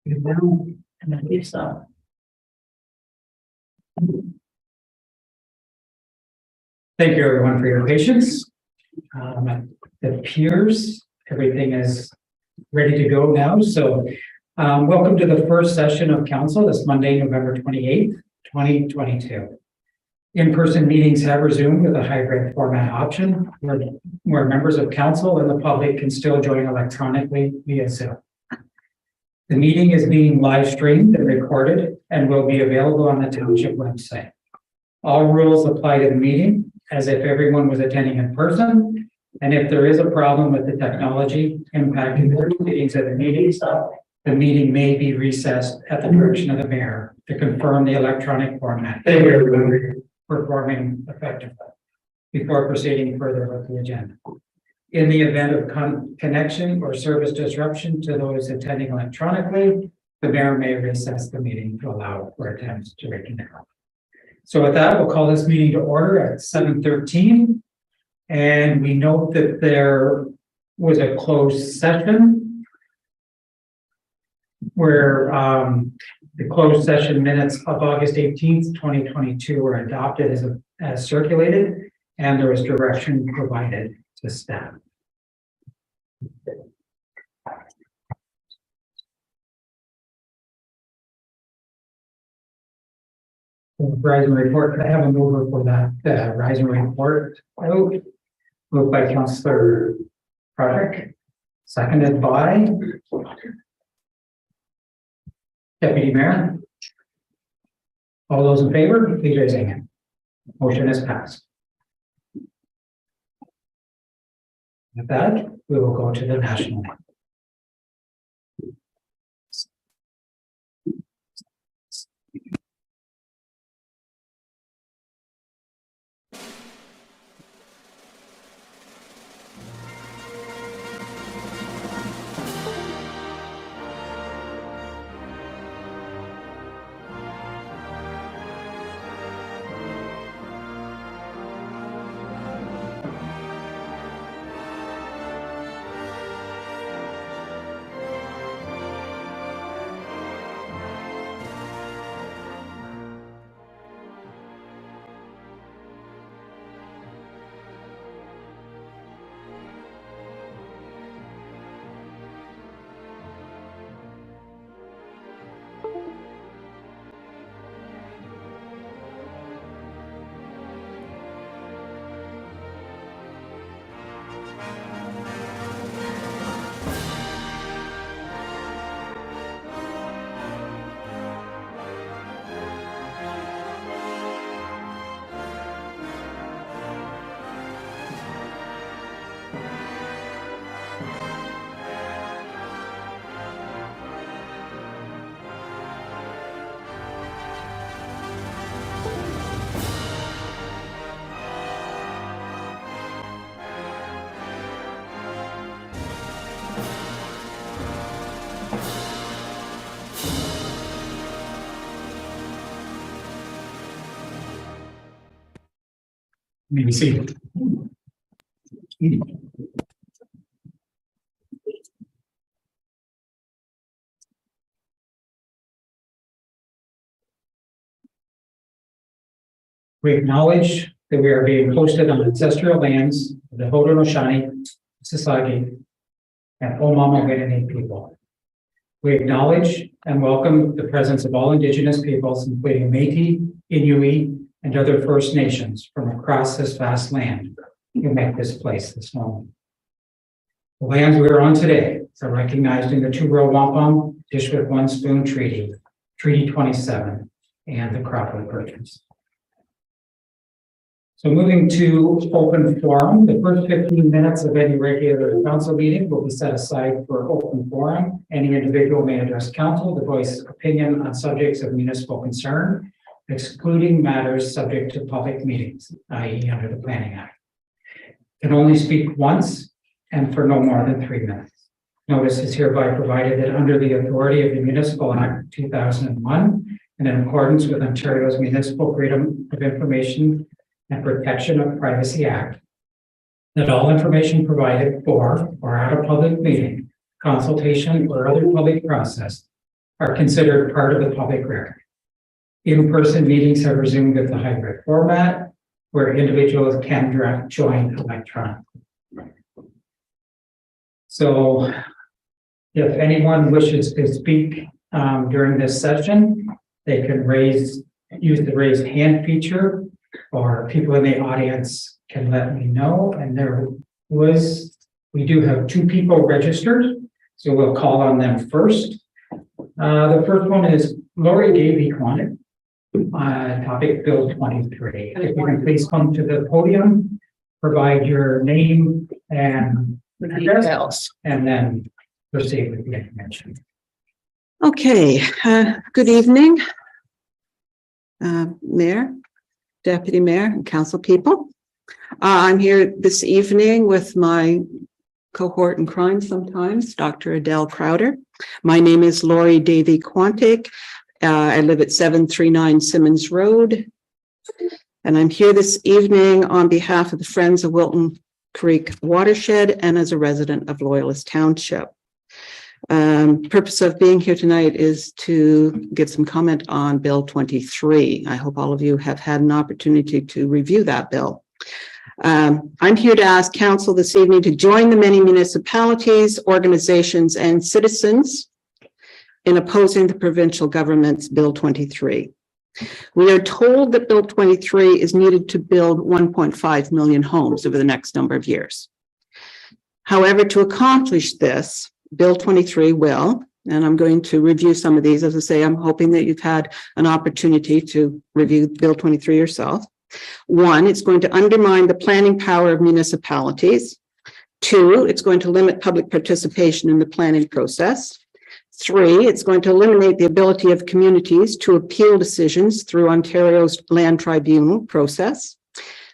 And I believe so. Thank you, everyone, for your patience. It appears everything is ready to go now. So welcome to the first session of council this Monday, November 28th, 2022. In-person meetings have resumed with a hybrid format option where members of council and the public can still join electronically via Zoom. The meeting is being live streamed and recorded and will be available on the township website. All rules apply to the meeting as if everyone was attending in person. And if there is a problem with the technology impacting the proceedings of the meeting may be recessed at the direction of the mayor to confirm the electronic format. Thank you, everyone, performing effectively before proceeding further with the agenda. In the event of connection or service disruption to those attending electronically, the mayor may recess the meeting to allow for attempts to reconnect. So with that, we'll call this meeting to order at 7:13. And we note that there was a closed session where the closed session minutes of August 18th, 2022 were adopted as circulated, and there was direction provided to staff. Rising report. I have a mover for that rising report. Moved by Councillor Spraque, seconded by Deputy Mayor. All those in favor, please raise your hand. Motion is passed. With that, we will go to the national one. Maybe see it. We acknowledge that we are being hosted on ancestral lands of the Haudenosaunee, Sisagi, and Omama people. We acknowledge and welcome the presence of all Indigenous peoples, including Métis, Inuit, and other First Nations from across this vast land who make this place this moment. The lands we are on today are recognized in the Two-Row Wampum Dish with One Spoon Treaty, Treaty 27, and the Crawford Purchase. So moving to open forum, the first 15 minutes of any regular council meeting will be set aside for open forum. Any individual may address council to voice opinion on subjects of municipal concern, excluding matters subject to public meetings, i.e. under the Planning Act. Can only speak once and for no more than 3 minutes. Notice is hereby provided that under the authority of the Municipal Act 2001 and in accordance with Ontario's Municipal Freedom of Information and Protection of Privacy Act, that all information provided for or at a public meeting, consultation, or other public process are considered part of the public record. In-person meetings have resumed with the hybrid format where individuals can join electronically. So if anyone wishes to speak during this session, they can use the raise hand feature, or people in the audience can let me know. And we do have 2 people registered, so we'll call on them first. The first one is Lori Davey-Quantick, topic Bill 23. If you can please come to the podium, provide your name and address, and then proceed with the information. Okay, good evening, Mayor, Deputy Mayor, and Council people. I'm here this evening with my cohort in crime sometimes, Dr. Adele Crowder. My name is Lori Davey-Quantick. I live at 739 Simmons Road. And I'm here this evening on behalf of the Friends of Wilton Creek Watershed and as a resident of Loyalist Township. Purpose of being here tonight is to give some comment on Bill 23. I hope all of you have had an opportunity to review that bill. I'm here to ask council this evening to join the many municipalities, organizations, and citizens in opposing the provincial government's Bill 23. We are told that Bill 23 is needed to build 1.5 million homes over the next number of years. However, to accomplish this, Bill 23 will, and I'm going to review some of these. As I say, I'm hoping that you've had an opportunity to review Bill 23 yourself. 1, it's going to undermine the planning power of municipalities. 2, it's going to limit public participation in the planning process. 3, it's going to eliminate the ability of communities to appeal decisions through Ontario's land tribunal process.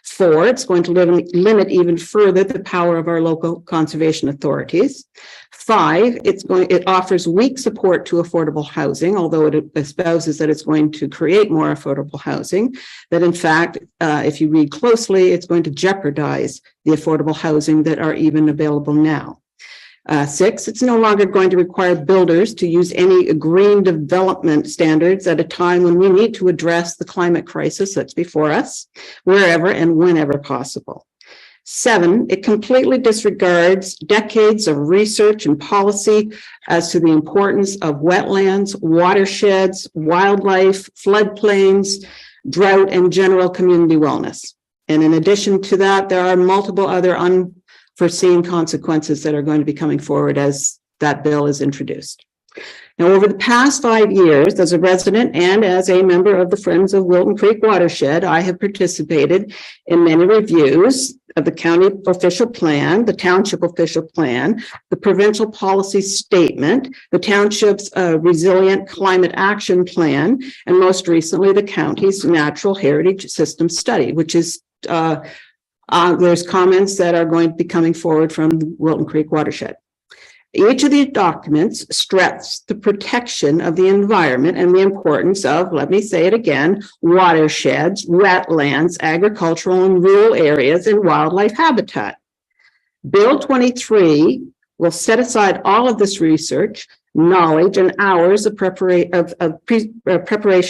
4, it's going to limit even further the power of our local conservation authorities. 5, it offers weak support to affordable housing, although it espouses that it's going to create more affordable housing. That in fact, if you read closely, it's going to jeopardize the affordable housing that are even available now. 6, it's no longer going to require builders to use any green development standards at a time when we need to address the climate crisis that's before us, wherever and whenever possible. 7, it completely disregards decades of research and policy as to the importance of wetlands, watersheds, wildlife, floodplains, drought, and general community wellness. And in addition to that, there are multiple other unforeseen consequences that are going to be coming forward as that bill is introduced. Now, over the past 5 years, as a resident and as a member of the Friends of Wilton Creek Watershed, I have participated in many reviews of the county official plan, the township official plan, the provincial policy statement, the township's resilient climate action plan, and most recently, the county's natural heritage system study, which is there's comments that are going to be coming forward from the Wilton Creek Watershed. Each of these documents stress the protection of the environment and the importance of, let me say it again, watersheds, wetlands, agricultural and rural areas, and wildlife habitat. Bill 23 will set aside all of this research, knowledge, and hours of preparation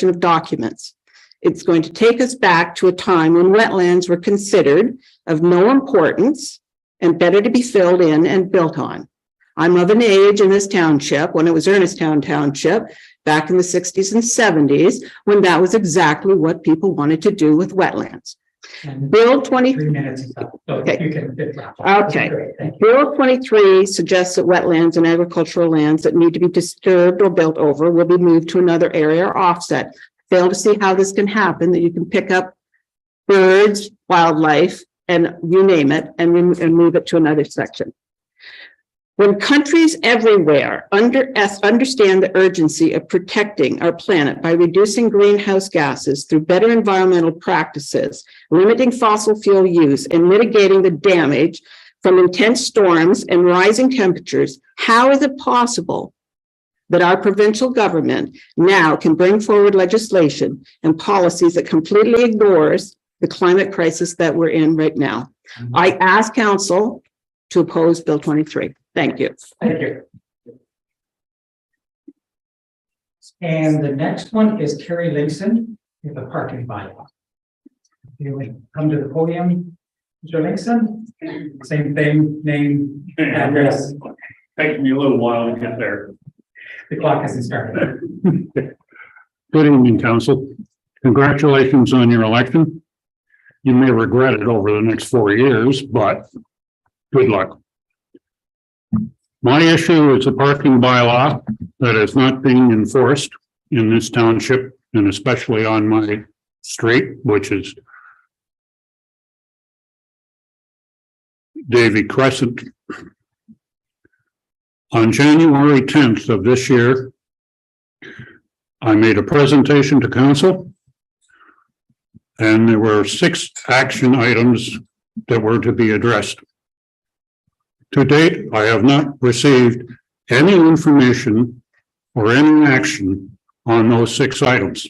of documents. It's going to take us back to a time when wetlands were considered of no importance and better to be filled in and built on. I'm of an age in this township, when it was Ernestown Township, back in the 60s and 70s, when that was exactly what people wanted to do with wetlands. And Bill 23. 3 minutes is up, so Okay. you can fit that. Okay. Great, thank you. Bill 23 suggests that wetlands and agricultural lands that need to be disturbed or built over will be moved to another area or offset. Fail to see how this can happen, that you can pick up birds, wildlife, and you name it, and move it to another section. When countries everywhere understand the urgency of protecting our planet by reducing greenhouse gases through better environmental practices, limiting fossil fuel use, and mitigating the damage from intense storms and rising temperatures, how is it possible that our provincial government now can bring forward legislation and policies that completely ignores the climate crisis that we're in right now? I ask council to oppose Bill 23. Thank you. Thank you. And the next one is Carrie Linkson with the parking bylaw. You would come to the podium, Mr. Linkson, same thing, name, address. Taking me a little while to get there. The clock hasn't started. Good evening, council. Congratulations on your election. You may regret it over the next 4 years, but good luck. My issue is a parking bylaw that is not being enforced in this township and especially on my street, which is Davy Crescent. On January 10th of this year, I made a presentation to council, and there were 6 action items that were to be addressed. To date, I have not received any information or any action on those 6 items.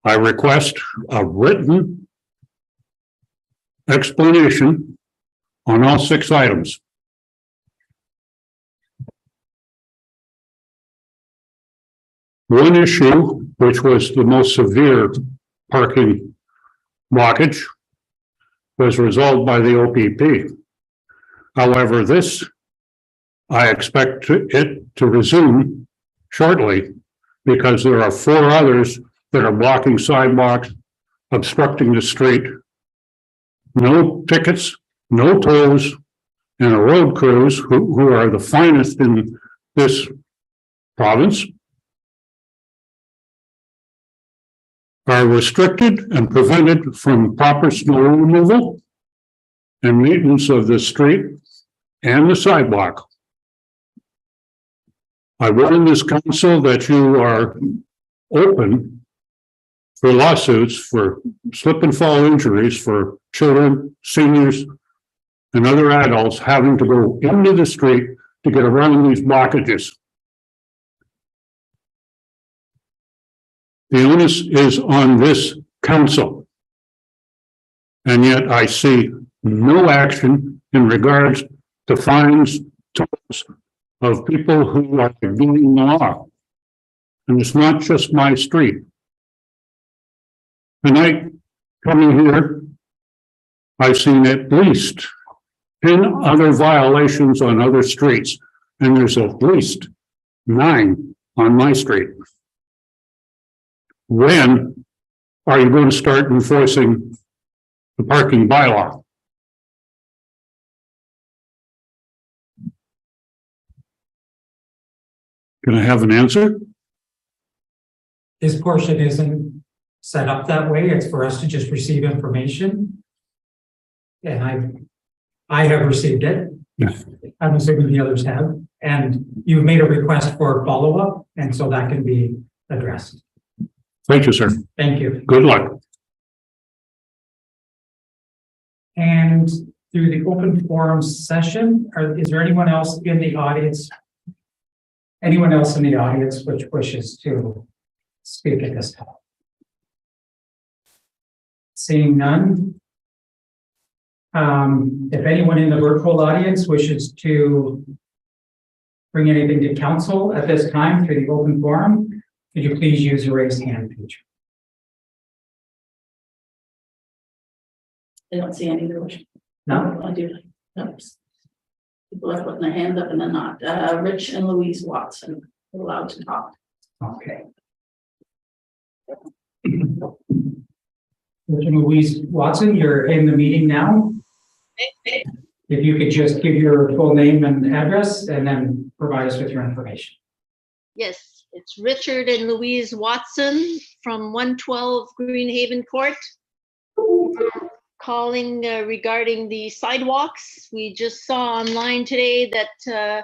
I request a written explanation on all 6 items. One issue, which was the most severe parking blockage, was resolved by the OPP. However, this, I expect it to resume shortly because there are 4 others that are blocking sidewalks, obstructing the street. No tickets, no tolls, and a road crews who are the finest in this province are restricted and prevented from proper snow removal and maintenance of the street and the sidewalk. I warn this council that you are open for lawsuits for slip and fall injuries for children, seniors, and other adults having to go into the street to get around these blockages. The onus is on this council. And yet I see no action in regards to fines, tolls of people who are ignoring the law. And it's not just my street. Tonight, coming here, I've seen at least 10 other violations on other streets, and there's at least 9 on my street. When are you going to start enforcing the parking bylaw? Can I have an answer? This portion isn't set up that way. It's for us to just receive information. And I have received it. Yes. I'm assuming the others have. And you've made a request for follow-up, and so that can be addressed. Thank you, sir. Thank you. Good luck. And through the open forum session, is there anyone else in the audience? Anyone else in the audience which wishes to speak at this time? Seeing none. If anyone in the virtual audience wishes to bring anything to council at this time through the open forum, could you please use the raised hand feature? I don't see any other. No? I do. No. People are putting their hands up and they're not. Rich and Louise Watson are allowed to talk. Okay. Rich and Louise Watson, you're in the meeting now. If you could just give your full name and address and then provide us with your information. Yes, it's Richard and Louise Watson from 112 Greenhaven Court. Calling regarding the sidewalks. We just saw online today that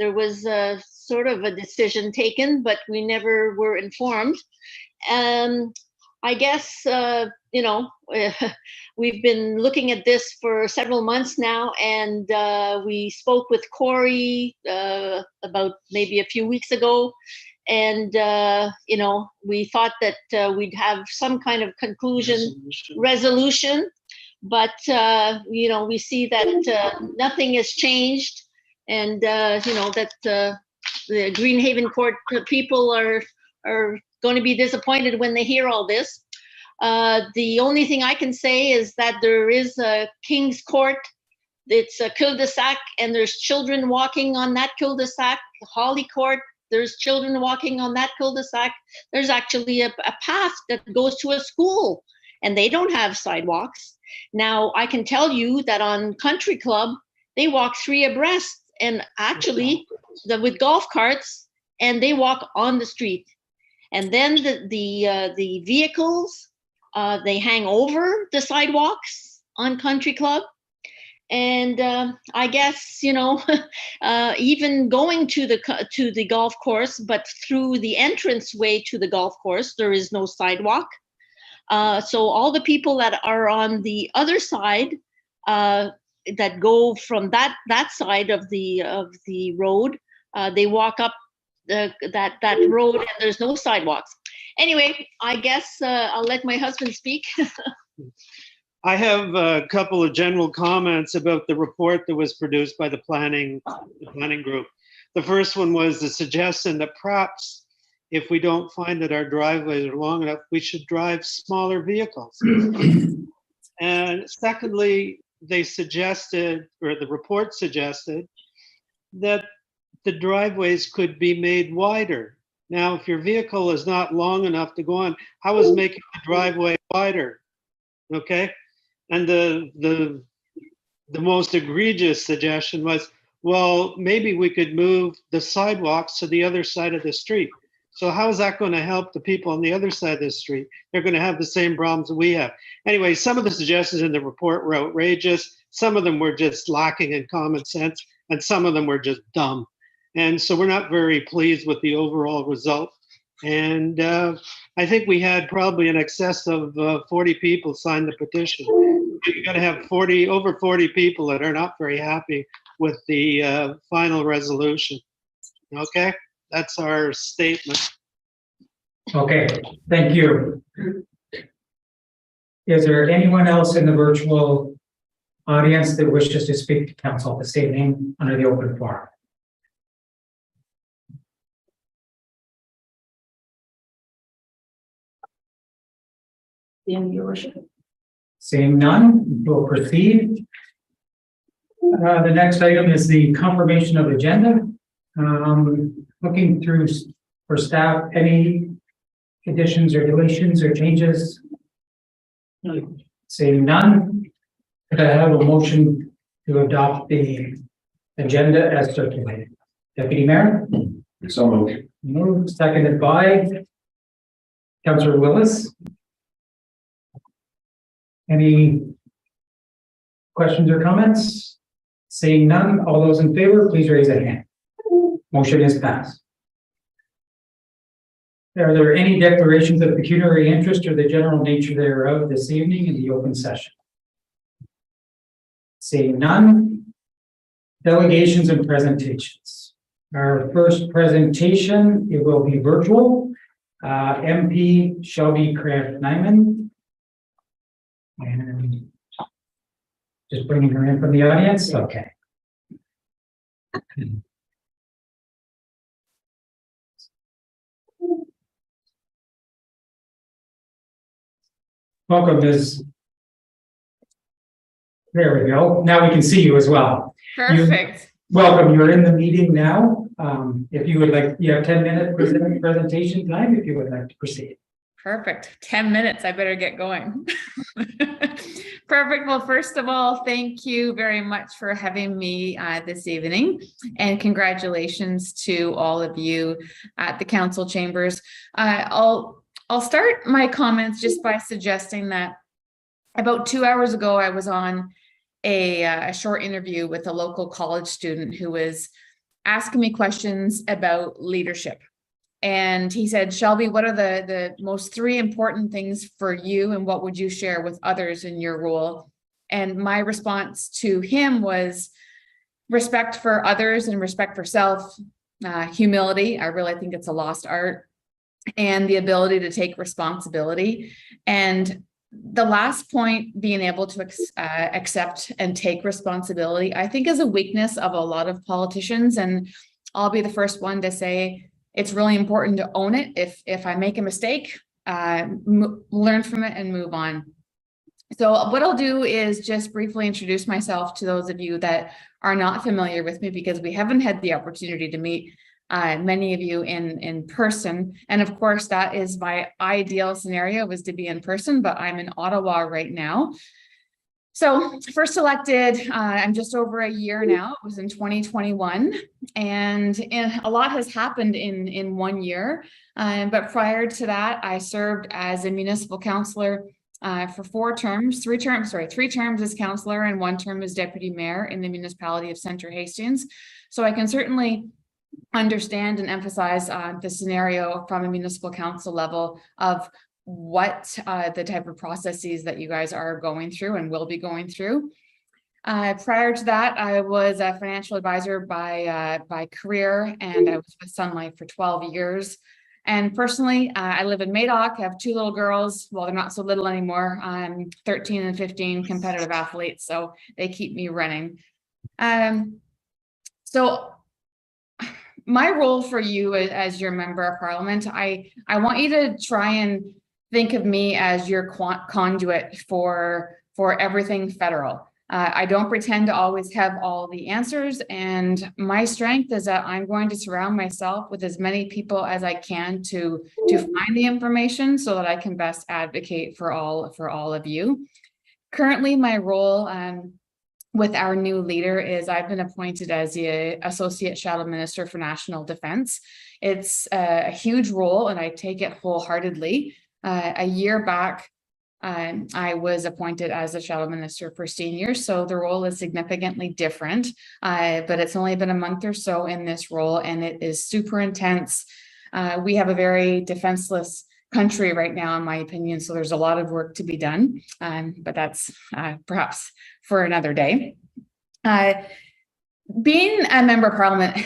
there was sort of a decision taken, but we never were informed. I guess, you know, we've been looking at this for several months now, and we spoke with Corey about maybe a few weeks ago. And, you know, we thought that we'd have some kind of resolution, but, you know, we see that nothing has changed, and, you know, that the Greenhaven Court people are going to be disappointed when they hear all this. The only thing I can say is that there is a King's Court. It's a cul-de-sac, and there's children walking on that cul-de-sac. Holly Court, there's children walking on that cul-de-sac. There's actually a path that goes to a school, and they don't have sidewalks. Now, I can tell you that on Country Club, they walk 3 abreast, and actually with golf carts, and they walk on the street. And then the vehicles, they hang over the sidewalks on Country Club. And I guess, you know, even going to the golf course, but through the entrance way to the golf course, there is no sidewalk. So all the people that are on the other side, that go from that side of the road, they walk up that road, and there's no sidewalks. Anyway, I guess I'll let my husband speak. I have a couple of general comments about the report that was produced by the planning group. The first one was the suggestion that perhaps if we don't find that our driveways are long enough, we should drive smaller vehicles. And secondly, they suggested, or the report suggested, that the driveways could be made wider. Now, if your vehicle is not long enough to go on, how is making the driveway wider? Okay. And the most egregious suggestion was, well, maybe we could move the sidewalks to the other side of the street. So how is that going to help the people on the other side of the street? They're going to have the same problems that we have. Anyway, some of the suggestions in the report were outrageous. Some of them were just lacking in common sense, and some of them were just dumb. And so we're not very pleased with the overall result. And I think we had probably in excess of 40 people sign the petition. You got to have over 40 people that are not very happy with the final resolution. Okay, that's our statement. Okay, thank you. Is there anyone else in the virtual audience that wishes to speak to council at the state name under the open forum? In your worship. Seeing none, we'll proceed. The next item is the confirmation of agenda. Looking through for staff, any additions or deletions or changes? No. Seeing none, could I have a motion to adopt the agenda as circulated? Deputy Mayor? So moved. Moved, seconded by Councillor Willis. Any questions or comments? Seeing none, all those in favor, please raise a hand. Motion is passed. Are there any declarations of pecuniary interest or the general nature thereof this evening in the open session? Seeing none, delegations and presentations. Our first presentation, it will be virtual. MP Shelby Kramp Neuman. And just bringing her in from the audience. Okay. Welcome, Ms. There we go. Now we can see you as well. Perfect. Welcome. You're in the meeting now. If you would like, you have 10-minute presentation time if you would like to proceed. Perfect. 10 minutes. I better get going. Perfect. Well, first of all, thank you very much for having me this evening, and congratulations to all of you at the council chambers. I'll start my comments just by suggesting that about 2 hours ago, I was on a short interview with a local college student who was asking me questions about leadership. And he said, Shelby, what are the most 3 important things for you, and what would you share with others in your role? And my response to him was respect for others and respect for self, humility. I really think it's a lost art, and the ability to take responsibility. And the last point, being able to accept and take responsibility, I think is a weakness of a lot of politicians. And I'll be the first one to say it's really important to own it. If I make a mistake, learn from it and move on. So what I'll do is just briefly introduce myself to those of you that are not familiar with me, because we haven't had the opportunity to meet many of you in person. And of course, that is my ideal scenario, was to be in person, but I'm in Ottawa right now. So first elected, I'm just over a year now. It was in 2021, and a lot has happened in 1 year. But prior to that, I served as a municipal councillor for 3 terms as councillor and 1 term as deputy mayor in the municipality of Centre Hastings. So I can certainly understand and emphasize the scenario from a municipal council level of what the type of processes that you guys are going through and will be going through. Prior to that, I was a financial advisor by career, and I was with Sun Life for 12 years. And personally, I live in Madoc. I have 2 little girls. Well, they're not so little anymore. I'm 13 and 15 competitive athletes, so they keep me running. So my role for you as your member of parliament, I want you to try and think of me as your conduit for everything federal. I don't pretend to always have all the answers, and my strength is that I'm going to surround myself with as many people as I can to find the information so that I can best advocate for all of you. Currently, my role with our new leader is I've been appointed as the Associate Shadow Minister for National Defence. It's a huge role, and I take it wholeheartedly. A year back, I was appointed as a shadow minister for seniors, so the role is significantly different, but it's only been a month or so in this role, and it is super intense. We have a very defenseless country right now, in my opinion, so there's a lot of work to be done, but that's perhaps for another day. Being a member of parliament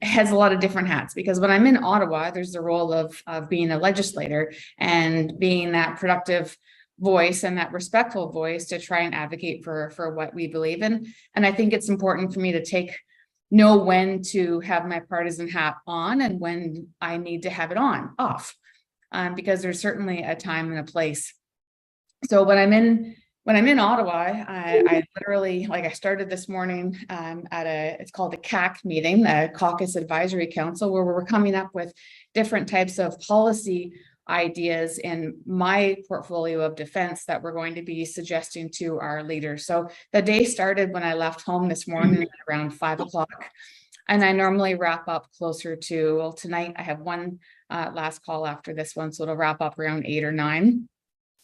has a lot of different hats, because when I'm in Ottawa, there's the role of being a legislator and being that productive voice and that respectful voice to try and advocate for what we believe in. And I think it's important for me to know when to have my partisan hat on and when I need to have it off, because there's certainly a time and a place. So when I'm in Ottawa, I literally, I started this morning it's called a CAC meeting, the Caucus Advisory Council, where we're coming up with different types of policy ideas in my portfolio of defense that we're going to be suggesting to our leaders. So the day started when I left home this morning at around 5 o'clock. And I normally wrap up closer to, well, tonight I have one last call after this one, so it'll wrap up around 8 or 9.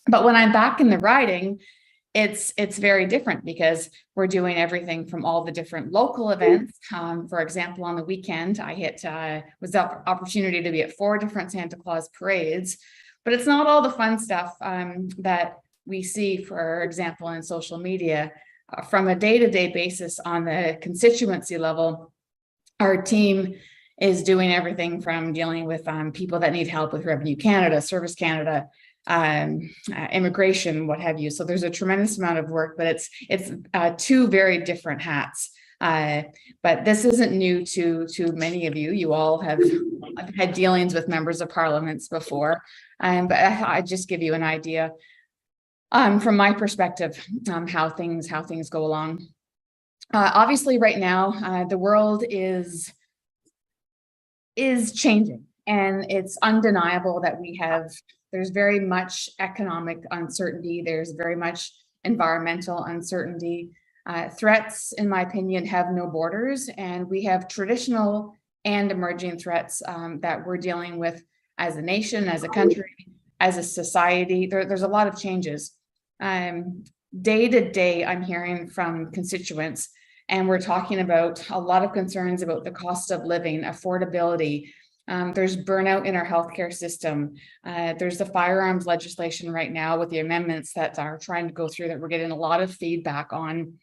But when I'm back in the riding, it's very different, because we're doing everything from all the different local events. For example, on the weekend, I was the opportunity to be at 4 different Santa Claus parades, but it's not all the fun stuff that we see, for example, in social media. From a day-to-day basis on the constituency level, our team is doing everything from dealing with people that need help with Revenue Canada, Service Canada, immigration, what have you. So there's a tremendous amount of work, but it's 2 very different hats. But this isn't new to many of you. You all have had dealings with members of parliaments before, but I just give you an idea from my perspective, how things go along. Obviously, right now, the world is changing, and it's undeniable that there's very much economic uncertainty. There's very much environmental uncertainty. Threats, in my opinion, have no borders, and we have traditional and emerging threats that we're dealing with as a nation, as a country, as a society. There's a lot of changes. Day to day, I'm hearing from constituents, and we're talking about a lot of concerns about the cost of living, affordability. There's burnout in our healthcare system. There's the firearms legislation right now with the amendments that are trying to go through that we're getting a lot of feedback on.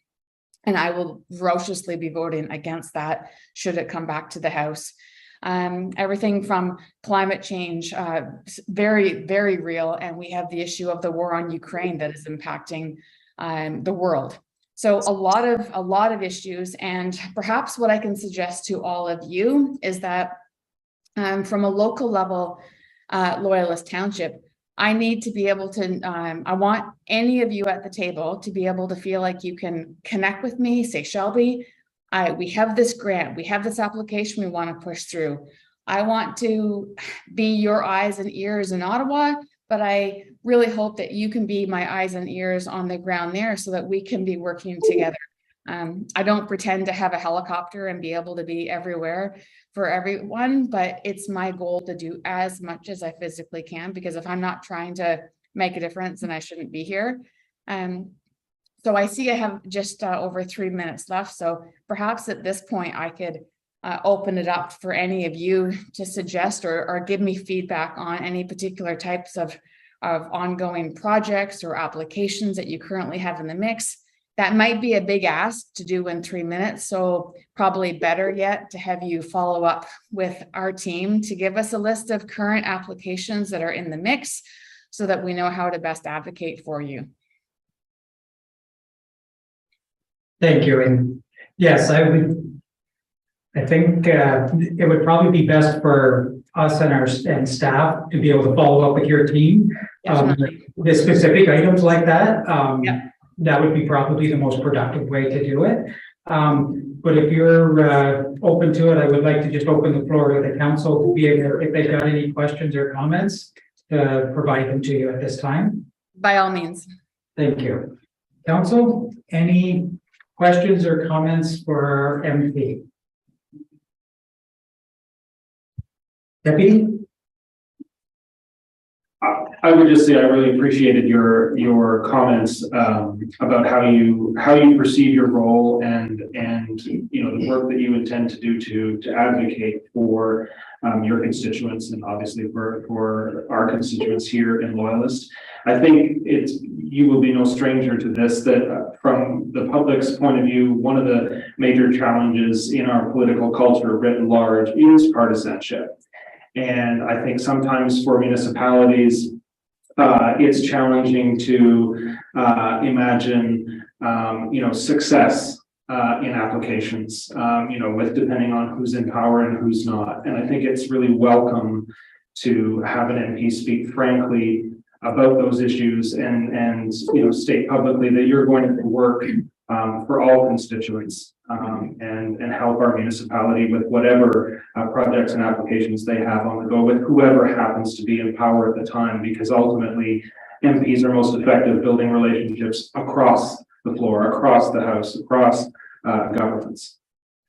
And I will ferociously be voting against that should it come back to the House. Everything from climate change, very, very real. And we have the issue of the war on Ukraine that is impacting the world. So a lot of issues, and perhaps what I can suggest to all of you is that from a local level, Loyalist Township, I need to be able to, I want any of you at the table to be able to feel like you can connect with me, say, Shelby, we have this grant, we have this application we want to push through. I want to be your eyes and ears in Ottawa, but I really hope that you can be my eyes and ears on the ground there so that we can be working together. I don't pretend to have a helicopter and be able to be everywhere for everyone, but it's my goal to do as much as I physically can, because if I'm not trying to make a difference, then I shouldn't be here. So I see I have just over 3 minutes left. So perhaps at this point I could open it up for any of you to suggest or give me feedback on any particular types of ongoing projects or applications that you currently have in the mix. That might be a big ask to do in 3 minutes. So probably better yet to have you follow up with our team to give us a list of current applications that are in the mix so that we know how to best advocate for you. Thank you. And yes, I think it would probably be best for us and our staff to be able to follow up with your team. The specific items like that. That would be probably the most productive way to do it. But if you're open to it, I would like to just open the floor to the council to be able, if they've got any questions or comments, to provide them to you at this time. By all means. Thank you. Council, any questions or comments for our MP? Deputy? I would just say I really appreciated your comments about how you perceive your role and you know the work that you intend to do to advocate for your constituents and obviously for our constituents here in Loyalist. I think you will be no stranger to this, that from the public's point of view, one of the major challenges in our political culture writ large is partisanship. And I think sometimes for municipalities, it's challenging to imagine, success in applications, with depending on who's in power and who's not. And I think it's really welcome to have an MP speak frankly about those issues and state publicly that you're going to work for all constituents and help our municipality with whatever projects and applications they have on the go with whoever happens to be in power at the time, because ultimately MPs are most effective building relationships across the floor, across the House, across governments.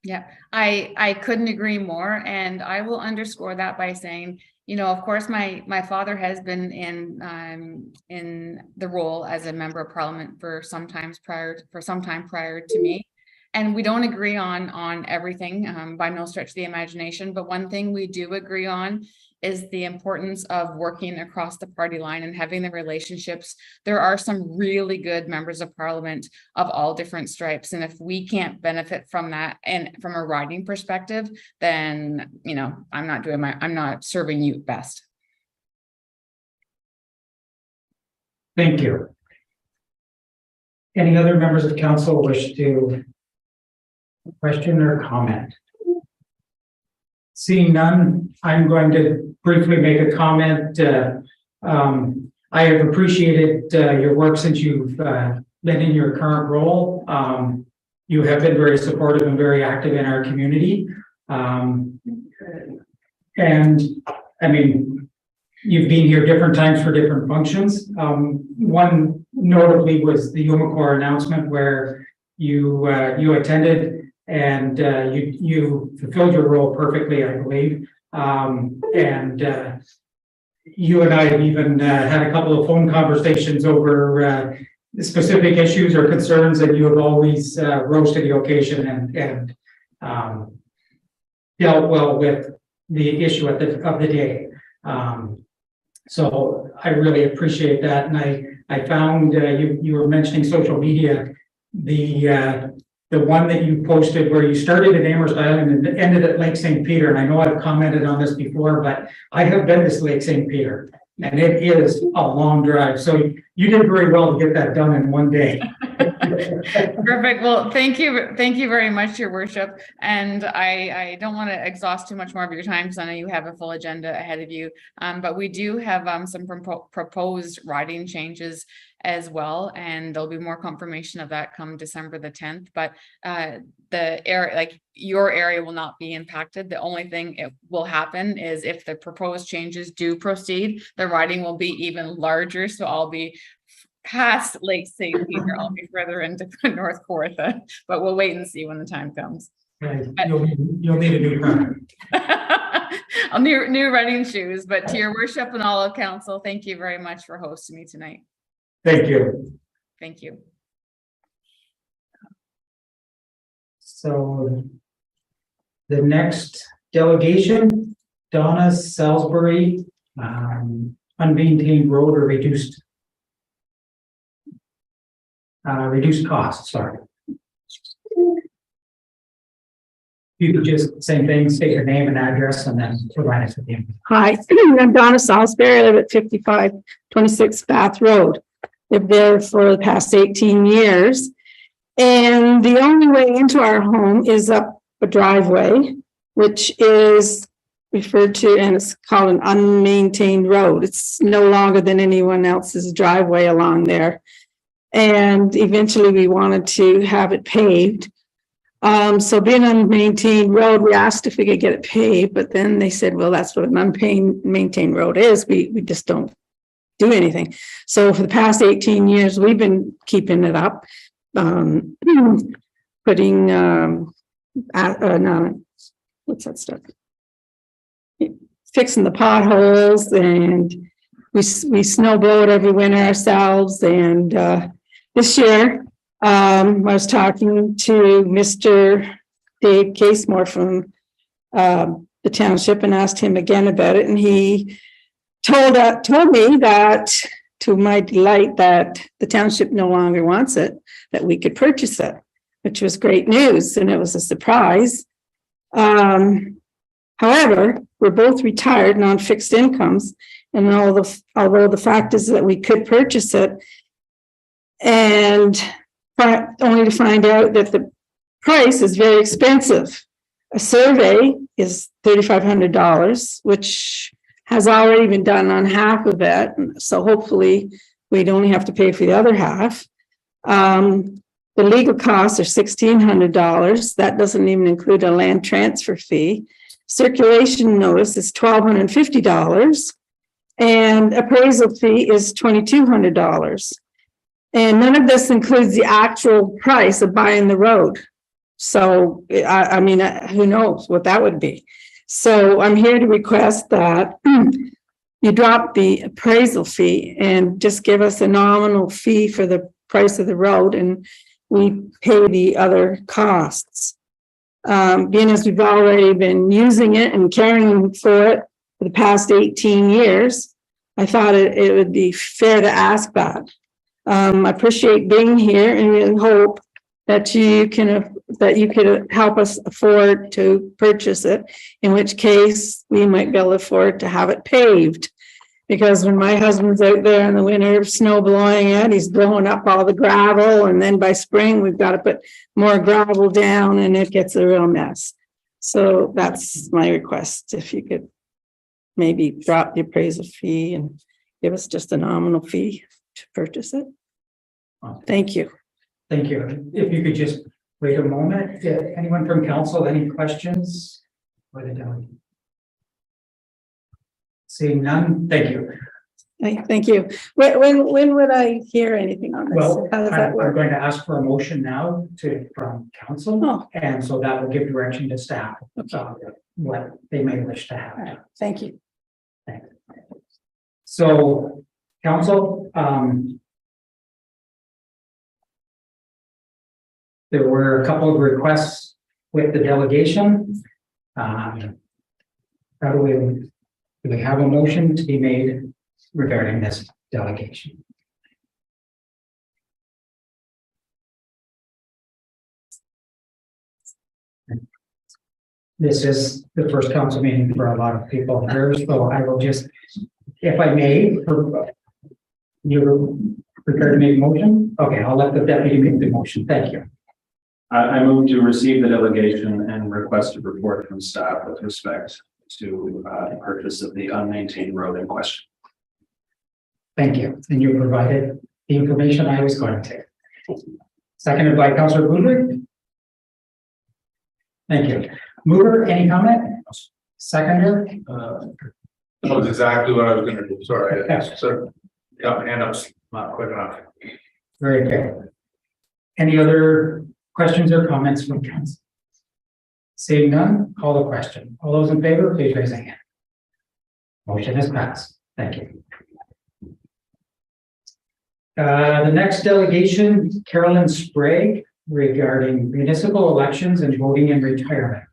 Yeah, I couldn't agree more. And I will underscore that by saying, of course, my father has been in the role as a member of parliament for some time prior to me. And we don't agree on everything by no stretch of the imagination. But one thing we do agree on is the importance of working across the party line and having the relationships. There are some really good members of parliament of all different stripes. And if we can't benefit from that and from a riding perspective, then, I'm not serving you best. Thank you. Any other members of council wish to question or comment? Seeing none, I'm going to briefly make a comment. I have appreciated your work since you've been in your current role. You have been very supportive and very active in our community. And I mean, you've been here different times for different functions. One notably was the Umacore announcement where you attended and you fulfilled your role perfectly, I believe. And you and I have even had a couple of phone conversations over specific issues or concerns, and you have always rose to the occasion and dealt well with the issue of the day. So I really appreciate that. And I found you were mentioning social media, the one that you posted where you started at Amherst Island and ended at Lake St. Peter. And I know I've commented on this before, but I have been to Lake St. Peter. And it is a long drive, so you did very well to get that done in one day. Perfect. Well, thank you. Thank you very much, Your Worship. And I don't want to exhaust too much more of your time because I know you have a full agenda ahead of you. But we do have some proposed riding changes as well, and there'll be more confirmation of that come December the 10th. But the area, like your area, will not be impacted. The only thing it will happen is if the proposed changes do proceed, the riding will be even larger. So I'll be past Lake St. Peter. I'll be further into North Kawartha, but we'll wait and see when the time comes. Right. You'll need a new car. I'll new running shoes, but to Your Worship and all of council, thank you very much for hosting me tonight. Thank you. Thank you. So the next delegation, Donna Salsbury, unmaintained road or reduced costs, sorry. You could just, same thing, state your name and address and then provide us at the end. Hi, I'm Donna Salsbury. I live at 5526 Bath Road. Lived there for the past 18 years. And the only way into our home is up a driveway, which is referred to, and it's called an unmaintained road. It's no longer than anyone else's driveway along there. And eventually we wanted to have it paved. So being an unmaintained road, we asked if we could get it paved, but then they said, well, that's what an unmaintained road is. We just don't do anything. So for the past 18 years, we've been keeping it up, putting, what's that stuff? Fixing the potholes, and we snow blow it every winter ourselves. And this year, I was talking to Mr. Dave Casemore from the township and asked him again about it, and he told me that, to my delight, that the township no longer wants it, that we could purchase it, which was great news, and it was a surprise. However, we're both retired and on fixed incomes, and although the fact is that we could purchase it, and only to find out that the price is very expensive. A survey is $3,500, which has already been done on half of it. So hopefully we'd only have to pay for the other half. The legal costs are $1,600. That doesn't even include a land transfer fee. Circulation notice is $1,250, and appraisal fee is $2,200. And none of this includes the actual price of buying the road. So, I mean, who knows what that would be. So I'm here to request that you drop the appraisal fee and just give us a nominal fee for the price of the road, and we pay the other costs. Being as we've already been using it and caring for it for the past 18 years, I thought it would be fair to ask that. I appreciate being here and hope that you could help us afford to purchase it, in which case we might be able to afford to have it paved. Because when my husband's out there in the winter, snow blowing it, he's blowing up all the gravel, and then by spring we've got to put more gravel down, and it gets a real mess. So that's my request. If you could maybe drop the appraisal fee and give us just a nominal fee to purchase it. Thank you. Thank you. If you could just wait a moment. Anyone from council, any questions for the delegate? Seeing none, thank you. Thank you. When would I hear anything on this? Well, How does that I'm work? going to ask for a motion now from council, Oh. and so that will give direction to staff Okay. what they may wish to All have. right. Thank you. So, council, there were a couple of requests with the delegation. How do we have a motion to be made regarding this delegation? This is the first council meeting for a lot of people here, so I will just if I may, you're prepared to make a motion? Okay, I'll let the deputy make the motion. Thank you. I move to receive the delegation and request a report from staff with respect to the purchase of the unmaintained road in question. Thank you. And you provided the information I was going to. Seconded by Councillor Boudry. Thank you. Mover, any comment? Seconder? That was exactly what I was gonna do, sorry. So, yeah, my hand up's not quick enough. Very good. Any other questions or comments from council? Seeing none, call the question. All those in favor, please raise a hand. Motion is passed. Thank you. The next delegation, Carolyn Spraque, regarding municipal elections and voting in retirement.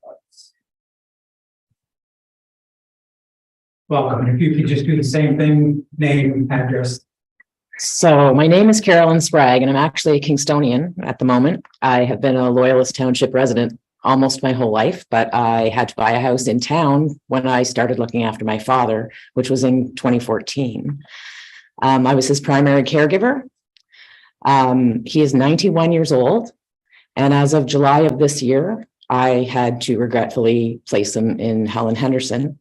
Welcome. And if you could just do the same thing, name, address. So my name is Carolyn Spraque, and I'm actually a Kingstonian at the moment. I have been a Loyalist Township resident almost my whole life, but I had to buy a house in town when I started looking after my father, which was in 2014. I was his primary caregiver. He is 91 years old, and as of July of this year, I had to regretfully place him in Helen Henderson,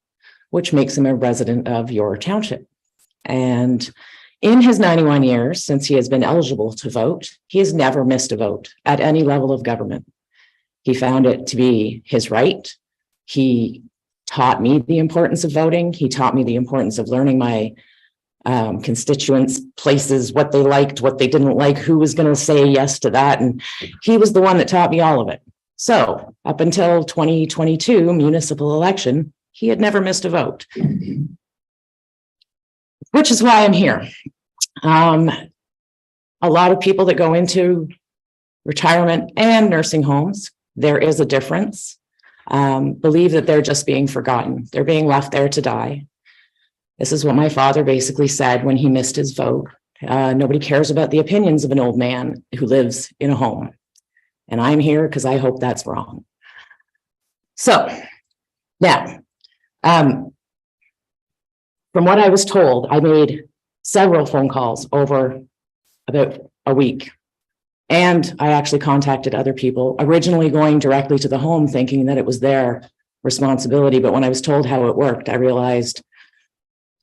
which makes him a resident of your township. And in his 91 years, since he has been eligible to vote, he has never missed a vote at any level of government. He found it to be his right. He taught me the importance of voting. He taught me the importance of learning my constituents, places, what they liked, what they didn't like, who was going to say yes to that. And he was the one that taught me all of it. So up until 2022 municipal election, he had never missed a vote, which is why I'm here. A lot of people that go into retirement and nursing homes, there is a difference, believe that they're just being forgotten. They're being left there to die. This is what my father basically said when he missed his vote. Nobody cares about the opinions of an old man who lives in a home. And I'm here because I hope that's wrong. So now, from what I was told, I made several phone calls over about a week. And I actually contacted other people, originally going directly to the home thinking that it was their responsibility. But when I was told how it worked, I realized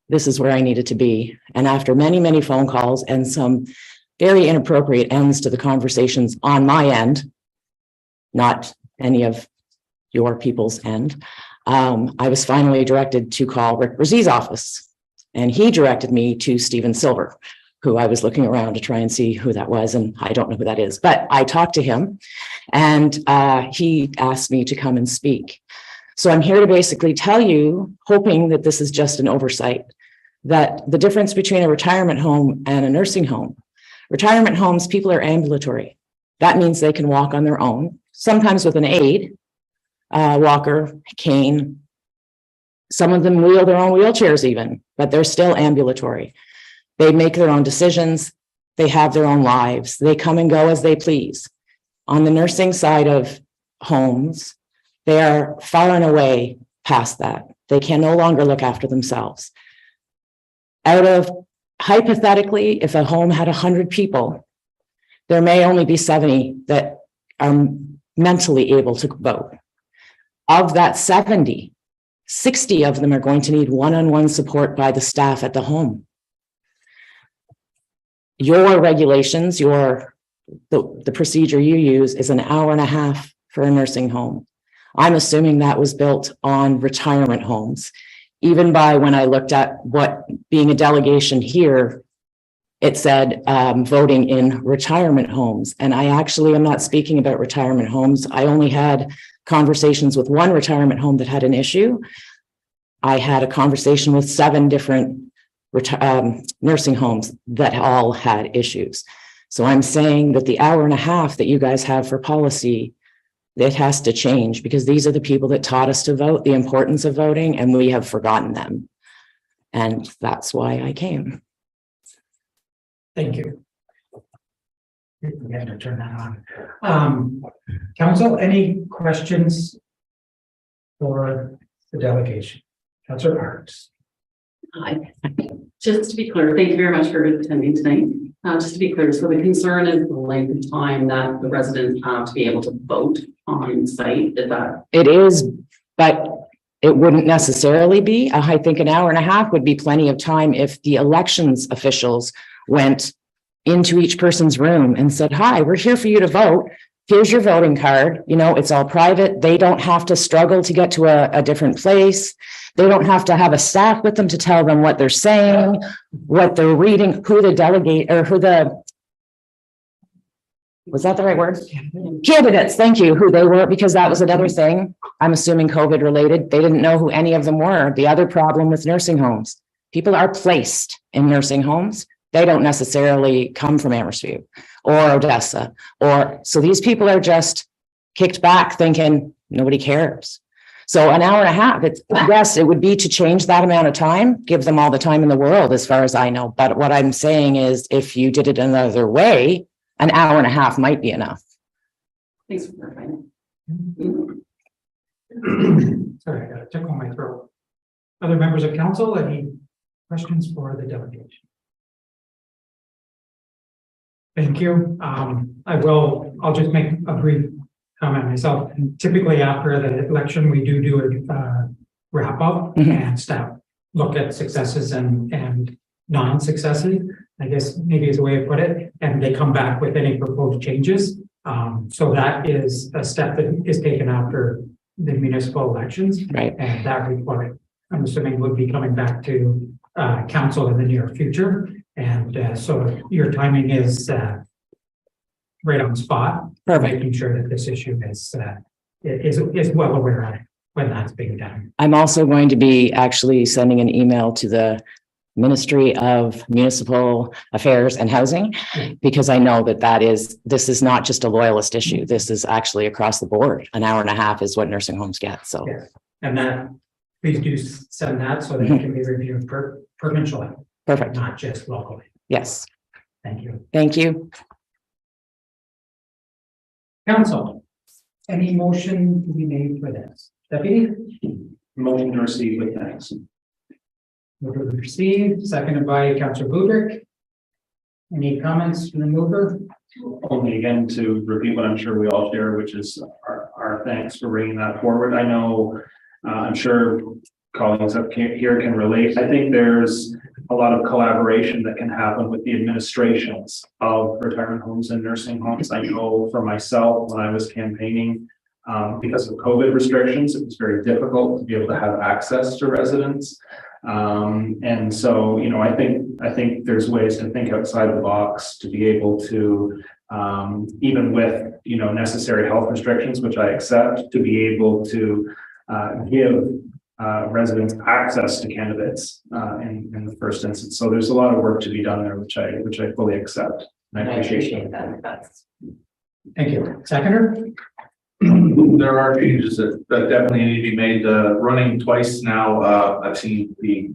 this is where I needed to be. And after many, many phone calls and some very inappropriate ends to the conversations on my end, not any of your people's end, I was finally directed to call Rick Brzez's office. And he directed me to Stephen Silver, who I was looking around to try and see who that was. And I don't know who that is, but I talked to him and he asked me to come and speak. So I'm here to basically tell you, hoping that this is just an oversight, that the difference between a retirement home and a nursing home. Retirement homes, people are ambulatory. That means they can walk on their own, sometimes with an aid, walker, cane. Some of them wheel their own wheelchairs even, but they're still ambulatory. They make their own decisions. They have their own lives. They come and go as they please. On the nursing side of homes, they are far and away past that. They can no longer look after themselves. Out of, hypothetically, if a home had 100 people, there may only be 70 that are mentally able to vote. Of that 70, 60 of them are going to need one-on-one support by the staff at the home. Your regulations, the procedure you use is an hour and a half for a nursing home. I'm assuming that was built on retirement homes. Even by when I looked at what being a delegation here, it said voting in retirement homes. And I actually am not speaking about retirement homes. I only had conversations with one retirement home that had an issue. I had a conversation with 7 different nursing homes that all had issues. So I'm saying that the hour and a half that you guys have for policy, it has to change, because these are the people that taught us to vote, the importance of voting, and we have forgotten them. And that's why I came. Thank you. We have to turn that on. Council, any questions for the delegation? Councilor Parks. Hi. Just to be clear, thank you very much for attending tonight. Just to be clear, so the concern is the length of time that the residents have to be able to vote on site. Is that? It is, but it wouldn't necessarily be. I think an hour and a half would be plenty of time if the elections officials went into each person's room and said, hi, we're here for you to vote. Here's your voting card. You know, it's all private. They don't have to struggle to get to a different place. They don't have to have a staff with them to tell them what they're saying, what they're reading, who the delegate or who the, was that the right word? Candidates, thank you, who they were, because that was another thing. I'm assuming COVID related. They didn't know who any of them were. The other problem with nursing homes, people are placed in nursing homes. They don't necessarily come from Amherst-View or Odessa, so these people are just kicked back thinking nobody cares. So an hour and a half, yes, it would be to change that amount of time, give them all the time in the world, as far as I know. But what I'm saying is if you did it another way, an hour and a half might be enough. Thanks for clarifying. Sorry, I got a tickle in my throat. Other members of council, any questions for the delegation? Thank you. I'll just make a brief comment myself. And typically after the election, we do a wrap up and staff look at successes and non-successes, I guess maybe is a way to put it, and they come back with any proposed changes. So that is a step that is taken after the municipal elections. Right. And that report, I'm assuming, would be coming back to council in the near future. And so your timing is right on spot. Perfect. Making sure that this issue is well aware of when that's being done. I'm also going to be actually sending an email to the Ministry of Municipal Affairs and Housing, because I know this is not just a loyalist issue. This is actually across the board. An hour and a half is what nursing homes get. So, yes. And that, please do send that so that it can be reviewed provincially. Perfect. Not just locally. Yes. Thank you. Thank you. Council, any motion to be made for this? Deputy? Motion to receive with thanks. Mover received, seconded by Councillor Budrich. Any comments from the mover? Only again to repeat what I'm sure we all share, which is our thanks for bringing that forward. I know, I'm sure colleagues up here can relate. I think there's a lot of collaboration that can happen with the administrations of retirement homes and nursing homes. I know for myself, when I was campaigning, because of COVID restrictions, it was very difficult to be able to have access to residents. And so, you know, I think there's ways to think outside the box to be able to, even with, you know, necessary health restrictions, which I accept, to be able to give residents access to candidates in the first instance. So there's a lot of work to be done there, which I fully accept. And I appreciate that. Thank you. Seconder? There are changes that definitely need to be made. Running twice now, I've seen the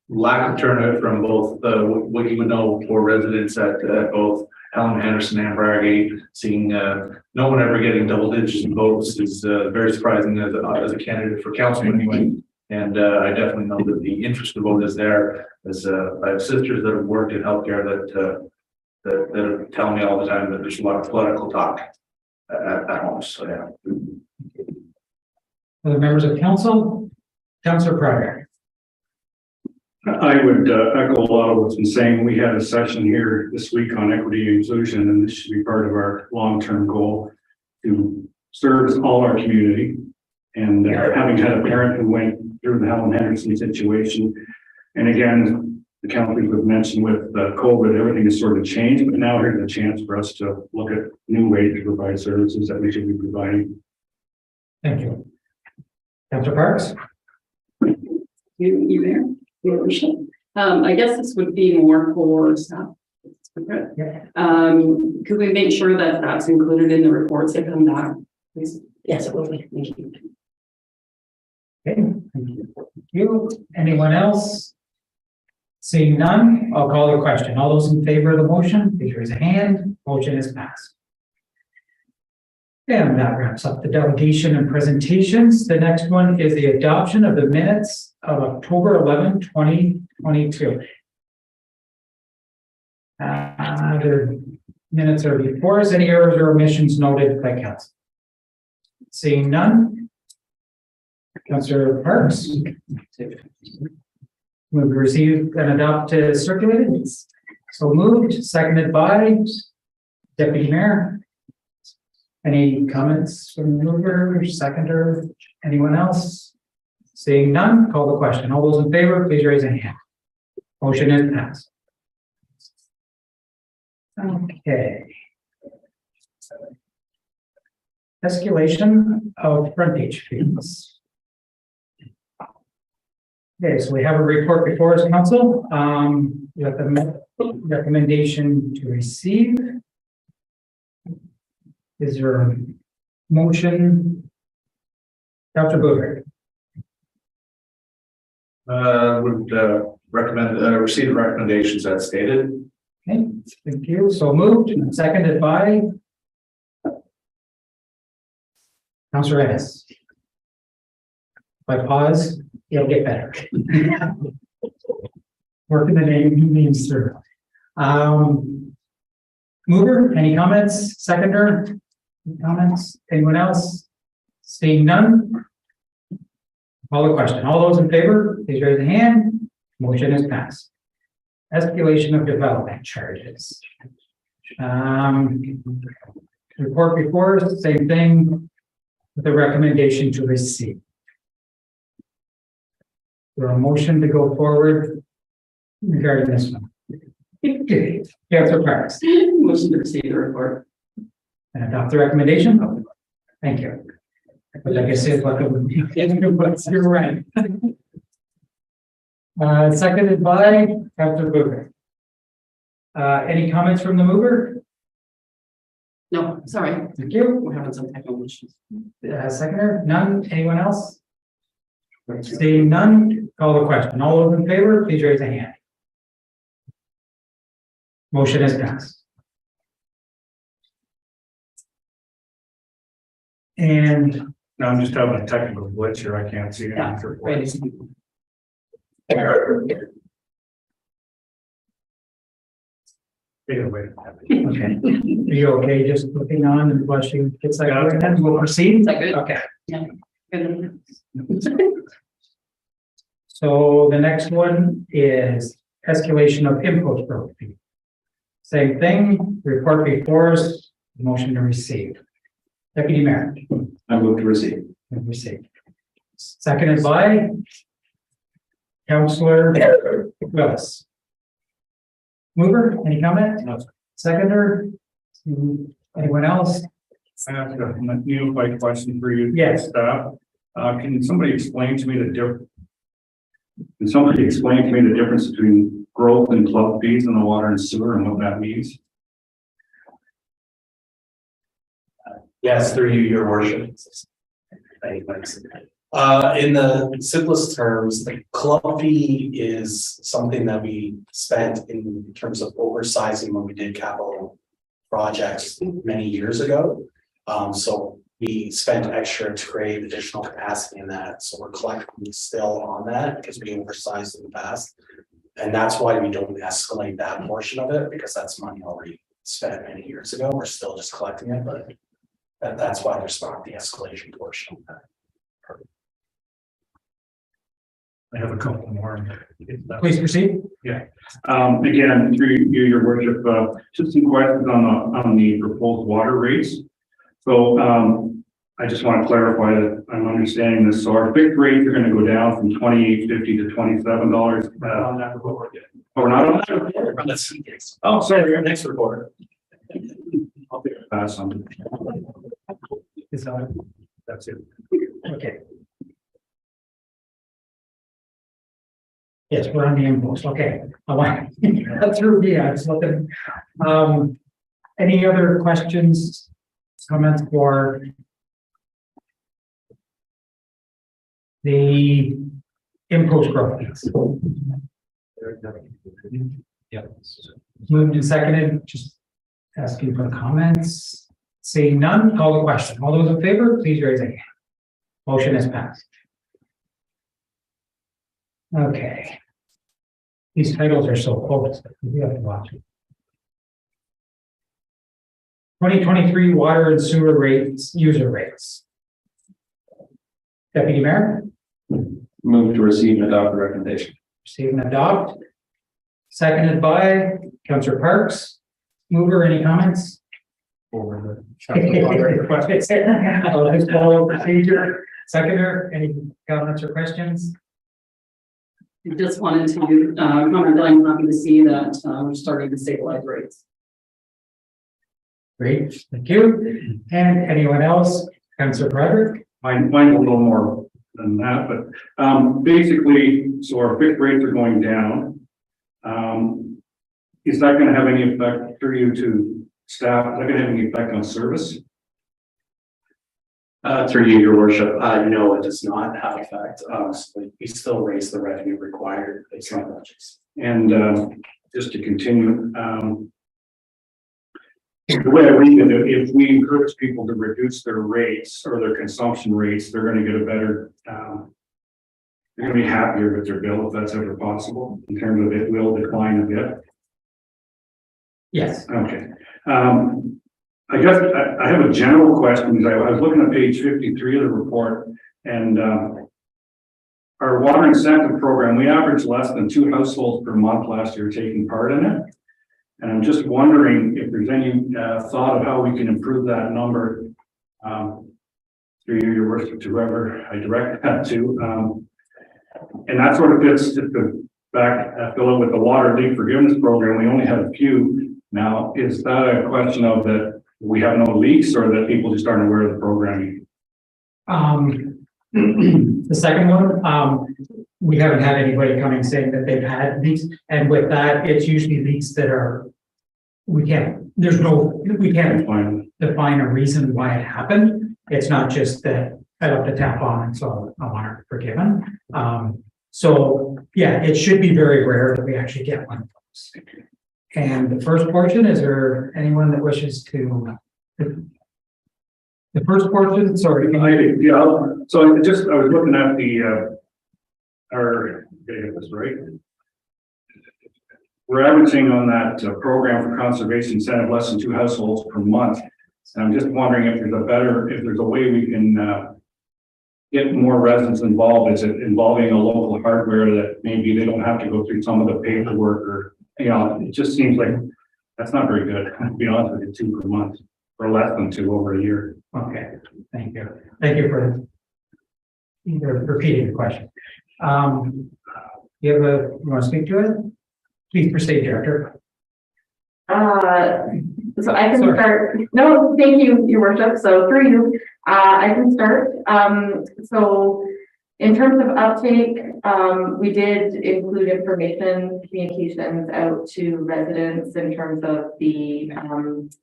lack of turnout from both what you would know for residents at both Helen, Henderson, and Spraque. Seeing no one ever getting double digits in votes is very surprising as a candidate for council anyway. And I definitely know that the interest to vote is there. As I have sisters that have worked in healthcare that tell me all the time that there's a lot of political talk at home. So yeah. Other members of council? Councillor Pryor. I would echo a lot of what's been saying. We had a session here this week on equity and inclusion, and this should be part of our long-term goal to serve all our community. And having had a parent who went through the Helen Henderson situation, and again, the council have mentioned with COVID, everything has sort of changed, but now here's a chance for us to look at new ways to provide services that we should be providing. Thank you. Councillor Parks? You there? I guess this would be more for staff. Yeah. Could we make sure that that's included in the reports that come back, please? Yes, it will be. Thank you. Okay. Thank you. Anyone else? Seeing none, I'll call the question. All those in favor of the motion, please raise a hand. Motion is passed. And that wraps up the delegation and presentations. The next one is the adoption of the minutes of October 11, 2022. Their minutes are before us. Any errors or omissions noted by council? Seeing none. Councillor Parks. Move to receive and adopt circulated. So moved, seconded by Deputy Mayor. Any comments from the mover, seconder, anyone else? Seeing none, call the question. All those in favor, please raise a hand. Motion is passed. Okay. Escalation of frontage fees. Okay, so we have a report before us, council. We have the recommendation to receive. Is there a motion? Dr. Booher. Would recommend, receive the recommendations as stated. Okay, thank you. So moved and seconded by Councillor Ennis. If I pause, it'll get better. Working the name means through. Mover, any comments? Seconder, any comments? Anyone else? Seeing none. Call the question. All those in favor, please raise a hand. Motion is passed. Escalation of development charges. Report before us, same thing with the recommendation to receive. There a motion to go forward regarding this one. Councillor Parks. Motion to receive the report. And adopt the recommendation. Thank you. But like I said, you're right. Seconded by Councillor Booger. Any comments from the mover? No, sorry. Thank you. We're having some technical issues. Seconder, none. Anyone else? Seeing none, call the question. All those in favor, please raise a hand. Motion is passed. And Now I'm just having a technical glitch here. I can't see it. Yeah, right. okay. Are you okay just looking on and watching get second? Yeah. We'll proceed. Is that good? Okay. Yeah. Good. So the next one is escalation of impulse growth fee. Same thing, report before us, motion to receive. Deputy Mayor. I move to receive. Receive. Seconded by Councillor Willis. Mover, any comment? No. Seconder? Anyone else? I have a unified question for you. Yes. Staff. Can somebody explain to me the difference? Can somebody explain to me the difference between growth and club fees in the water and sewer and what that means? Yes, through you, your worship. In the simplest terms, the club fee is something that we spent in terms of oversizing when we did capital projects many years ago. So we spent extra to create additional capacity in that. So we're collecting still on that because we oversized in the past. And that's why we don't escalate that portion of it, because that's money already spent many years ago. We're still just collecting it, but that's why there's not the escalation portion of that. I have a couple more. Please proceed. Yeah. Again, through you, your worship, just some questions on the proposed water rates. So I just want to clarify that I'm understanding this. So our fixed rates are going to go down from $28.50 to $27. On that report. Oh, we're not on that report. Oh, sorry, your next report. I'll take a pass on it. Is that That's it. okay? Yes, we're on the impulse. Okay. I want that's through me. I was looking. Any other questions, comments for the impulse growth? Yep. Moved and seconded. Just asking for comments. Seeing none, call the question. All those in favor, please raise a hand. Motion is passed. Okay. These titles are so close, we have to watch it. 2023 water and sewer rates, user rates. Deputy Mayor, Move to receive and adopt the recommendation. receive and adopt. Seconded by Councillor Parks. Mover, any comments? Over I'll just follow procedure. Seconder, any comments or questions? I just wanted to comment that I'm happy to see that we're starting to stabilize rates. Great, thank you. And anyone else? Councillor Frederick? Mine's a little more than that, but basically, so our fixed rates are going down. Is that going to have any effect for you to staff? Is that going to have any effect on service? Through you, your worship, no, it does not have effect. We still raise the revenue required based on budgets. And just to continue, the way I read it, if we encourage people to reduce their rates or their consumption rates, they're going to get a better, they're going to be happier with their bill if that's ever possible, in terms of it will decline a bit. Yes. Okay. I guess I have a general question, because I was looking at page 53 of the report, and our water incentive program, we averaged less than 2 households per month last year taking part in it. And I'm just wondering if there's any thought of how we can improve that number through you, your worship, to whoever I direct that to. And that sort of fits just to fill it with the water leak forgiveness program. We only have a few. Now, is that a question of that we have no leaks, or that people just aren't aware of the programming? The second one, we haven't had anybody coming saying that they've had leaks, and with that, it's usually leaks that are, we can't define a reason why it happened. It's not just that I left the tap on and so I want it forgiven. So yeah, it should be very rare that we actually get one of those. And the first portion, is there anyone that wishes to? The first portion, sorry. So I was looking at the, this right. We're averaging on that program for conservation incentive less than 2 households per month. And I'm just wondering if there's a way we can get more residents involved. Is it involving a local hardware that maybe they don't have to go through some of the paperwork, or, it just seems like that's not very good, to be honest with you, 2 per month, or less than 2 over a year. Okay, thank you. Thank you for repeating the question. You want to speak to it? Please proceed, Director. So I can start. No, thank you, Your Worship. So through you, I can start. So in terms of uptake, we did include communications out to residents in terms of the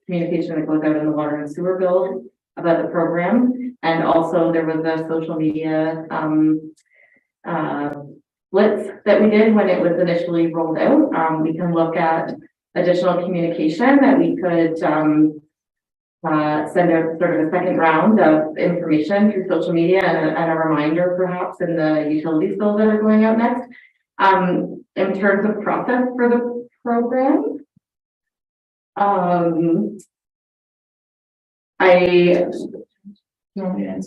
communication that goes out in the water and sewer bill about the program. And also there was a social media blitz that we did when it was initially rolled out. We can look at additional communication that we could send out sort of a second round of information through social media, and a reminder perhaps in the utilities bills that are going out next. In terms of process for the program,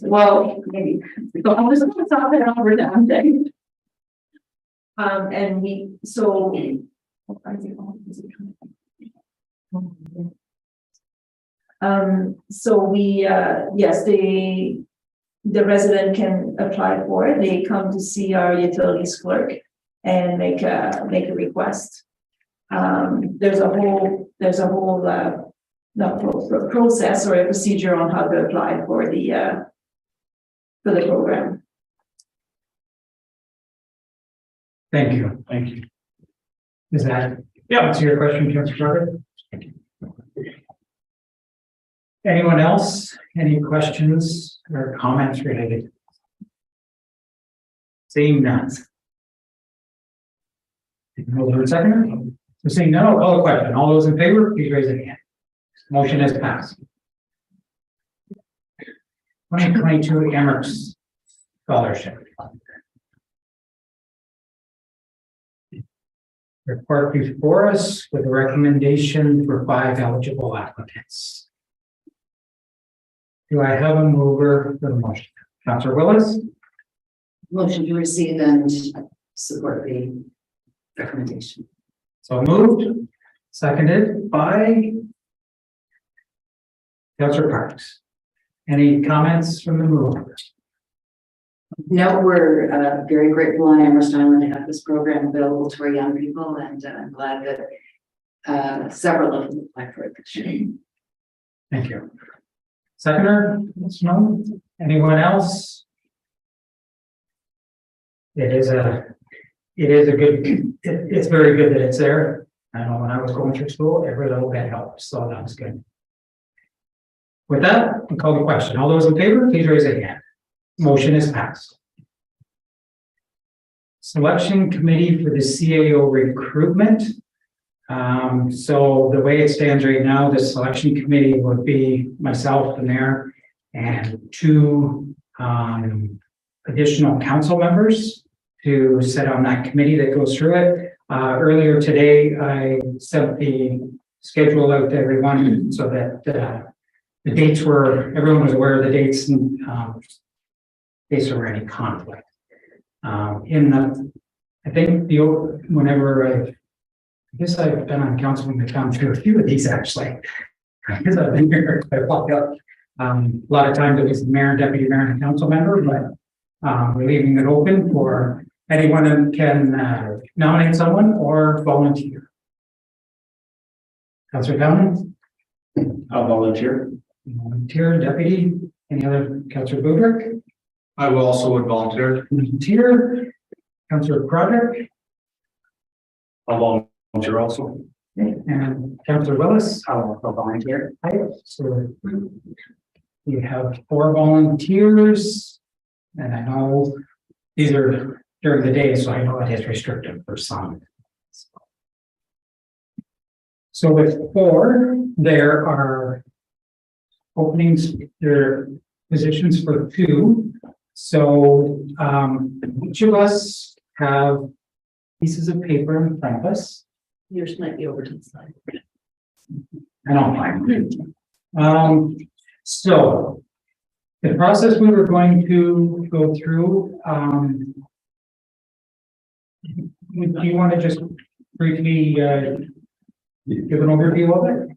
well, maybe. So I'm just going to stop it over down there. Yes, the resident can apply for it. They come to see our utilities clerk and make a request. There's a whole process or a procedure on how to apply for the program. Thank you. Thank you. Is that answer your question, Councilor? Thank you. Anyone else? Any questions or comments related? Seeing none. Hold on a second. So seeing none, I'll call a question. All those in favor, please raise your hand. Motion has passed. 2022 Emirates Scholarship. report before us with a recommendation for 5 eligible applicants. Do I have a mover for the motion? Councillor Willis, Motion to receive and support the recommendation. so moved, seconded by Councillor Parks. Any comments from the mover? No, we're very grateful on Amherst Island to have this program available to our young people, and I'm glad that several of them applied for it this year. Thank you. Seconder, no? Anyone else? It's very good that it's there. I know when I was going through school, every little bit helped, so that was good. With that, we'll call the question. All those in favor, please raise a hand. Motion is passed. Selection committee for the CAO recruitment. So the way it stands right now, the selection committee would be myself, the mayor, and 2 additional council members to sit on that committee that goes through it. Earlier today, I sent the schedule out to everyone so that the dates were, everyone was aware of the dates and in case there were any conflict. I think I guess I've been on council when I've gone through a few of these actually. Because I've been here quite a while. A lot of times it was the mayor, deputy mayor, and council member, but we're leaving it open for anyone who can nominate someone or volunteer. Councillor Downey? I'll volunteer. Volunteer, deputy, any other, Councillor Budrick? I will also would volunteer. Volunteer, Councillor Broderick, I'll volunteer also. and Councillor Willis. I'll also volunteer. So we have 4 volunteers, and I know these are during the day, so I know it is restricted for some. So with 4, there are openings, there are positions for 2. So each of us have pieces of paper in front of us. Yours might be over to the side. I don't mind. So the process we were going to go through, do you want to just briefly give an overview of it?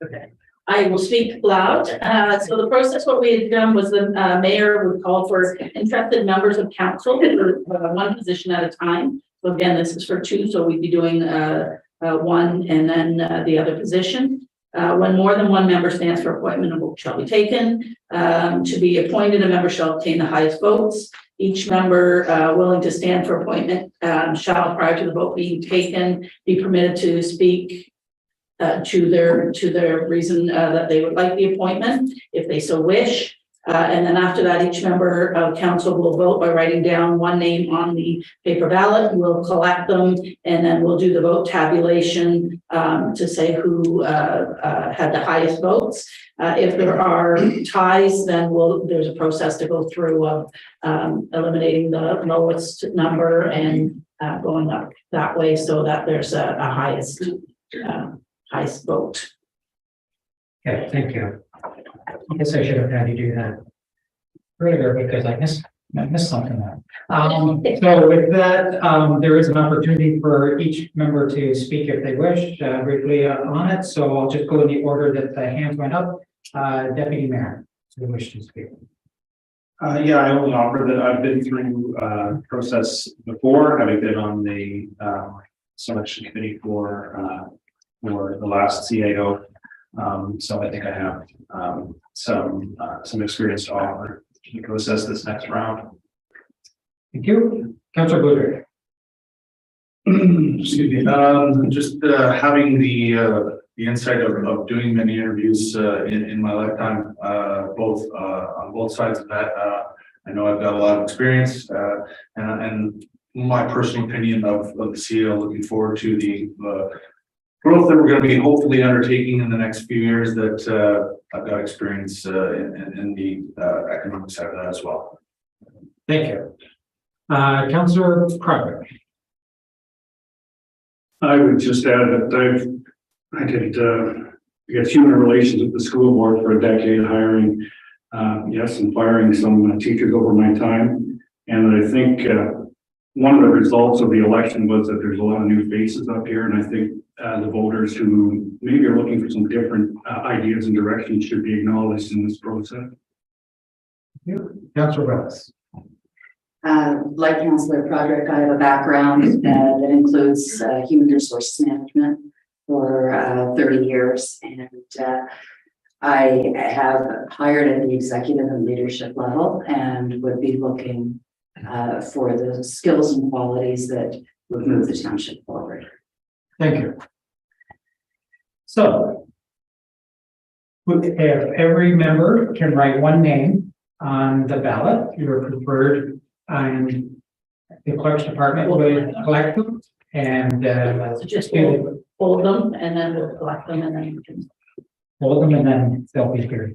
Okay, I will speak loud. So the process, what we had done was the mayor would call for interested members of council for 1 position at a time. So again, this is for 2, so we'd be doing 1 and then the other position. When more than 1 member stands for appointment, a vote shall be taken. To be appointed, a member shall obtain the highest votes. Each member willing to stand for appointment shall, prior to the vote being taken, be permitted to speak to their reason that they would like the appointment, if they so wish. And then after that, each member of council will vote by writing down 1 name on the paper ballot. We'll collect them, and then we'll do the vote tabulation to say who had the highest votes. If there are ties, then there's a process to go through of eliminating the lowest number and going up that way so that there's a highest vote. Okay, thank you. I guess I should have had you do that earlier because I missed something there. So with that, there is an opportunity for each member to speak if they wish briefly on it. So I'll just go in the order that the hands went up. Deputy Mayor, do you wish to speak? Yeah, I only offer that I've been through process before, having been on the selection committee for the last CAO. So I think I have some experience to offer to process this next round. Thank you. Councillor Budrick. Excuse me. Just having the insight of doing many interviews in my lifetime, both on both sides of that. I know I've got a lot of experience, and my personal opinion of the CEO. Looking forward to the growth that we're going to be hopefully undertaking in the next few years that I've got experience in the economic side of that as well. Thank you. Councillor Craig. I would just add that I did I guess human relations at the school board for a decade, hiring, yes, and firing some teachers over my time. And I think one of the results of the election was that there's a lot of new faces up here, and I think the voters who maybe are looking for some different ideas and directions should be acknowledged in this process. Councillor Wells. Like Councillor Broderick, I have a background that includes human resources management for 30 years. And I have hired at the executive and leadership level and would be looking for the skills and qualities that would move the township forward. Thank you. So, if every member can write one name on the ballot, your preferred, and the clerk's department will collect them and So just hold them and then we'll collect them and then you can. hold them and then they'll be here.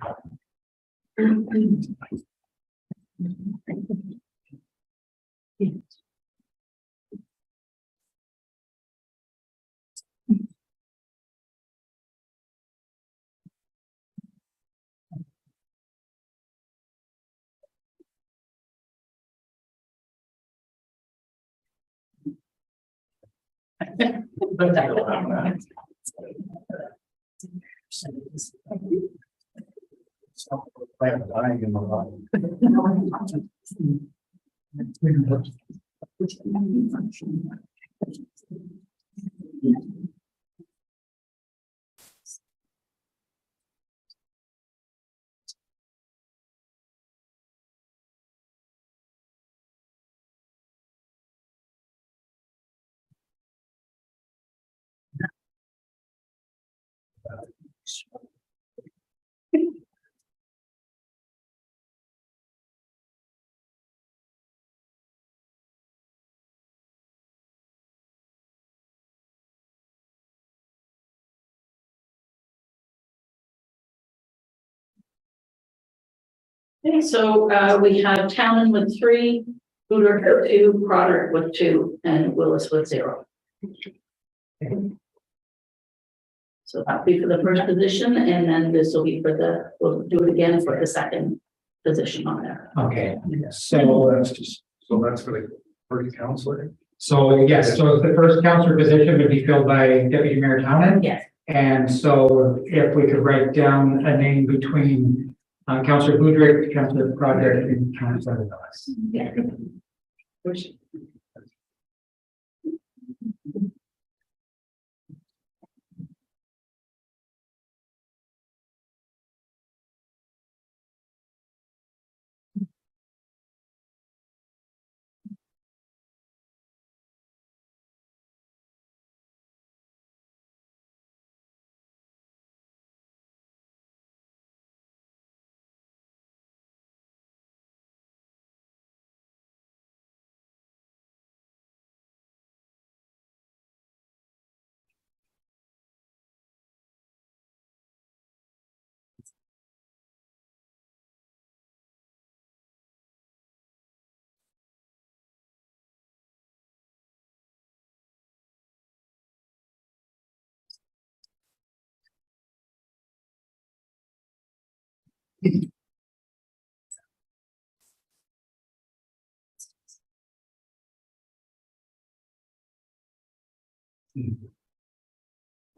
Okay, so we have Townend with 3, Booter 2, Broderick with 2, and Willis with 0. So that'll be for the first position, and then this will be for the, we'll do it again for the second position on there. Okay, so that's for the first councillor. So yes, so the first councillor position would be filled by Deputy Mayor Townend. Yes. And so if we could write down a name between Councillor Boudreau, Councillor Broderick, and Councillor Willis. Yeah.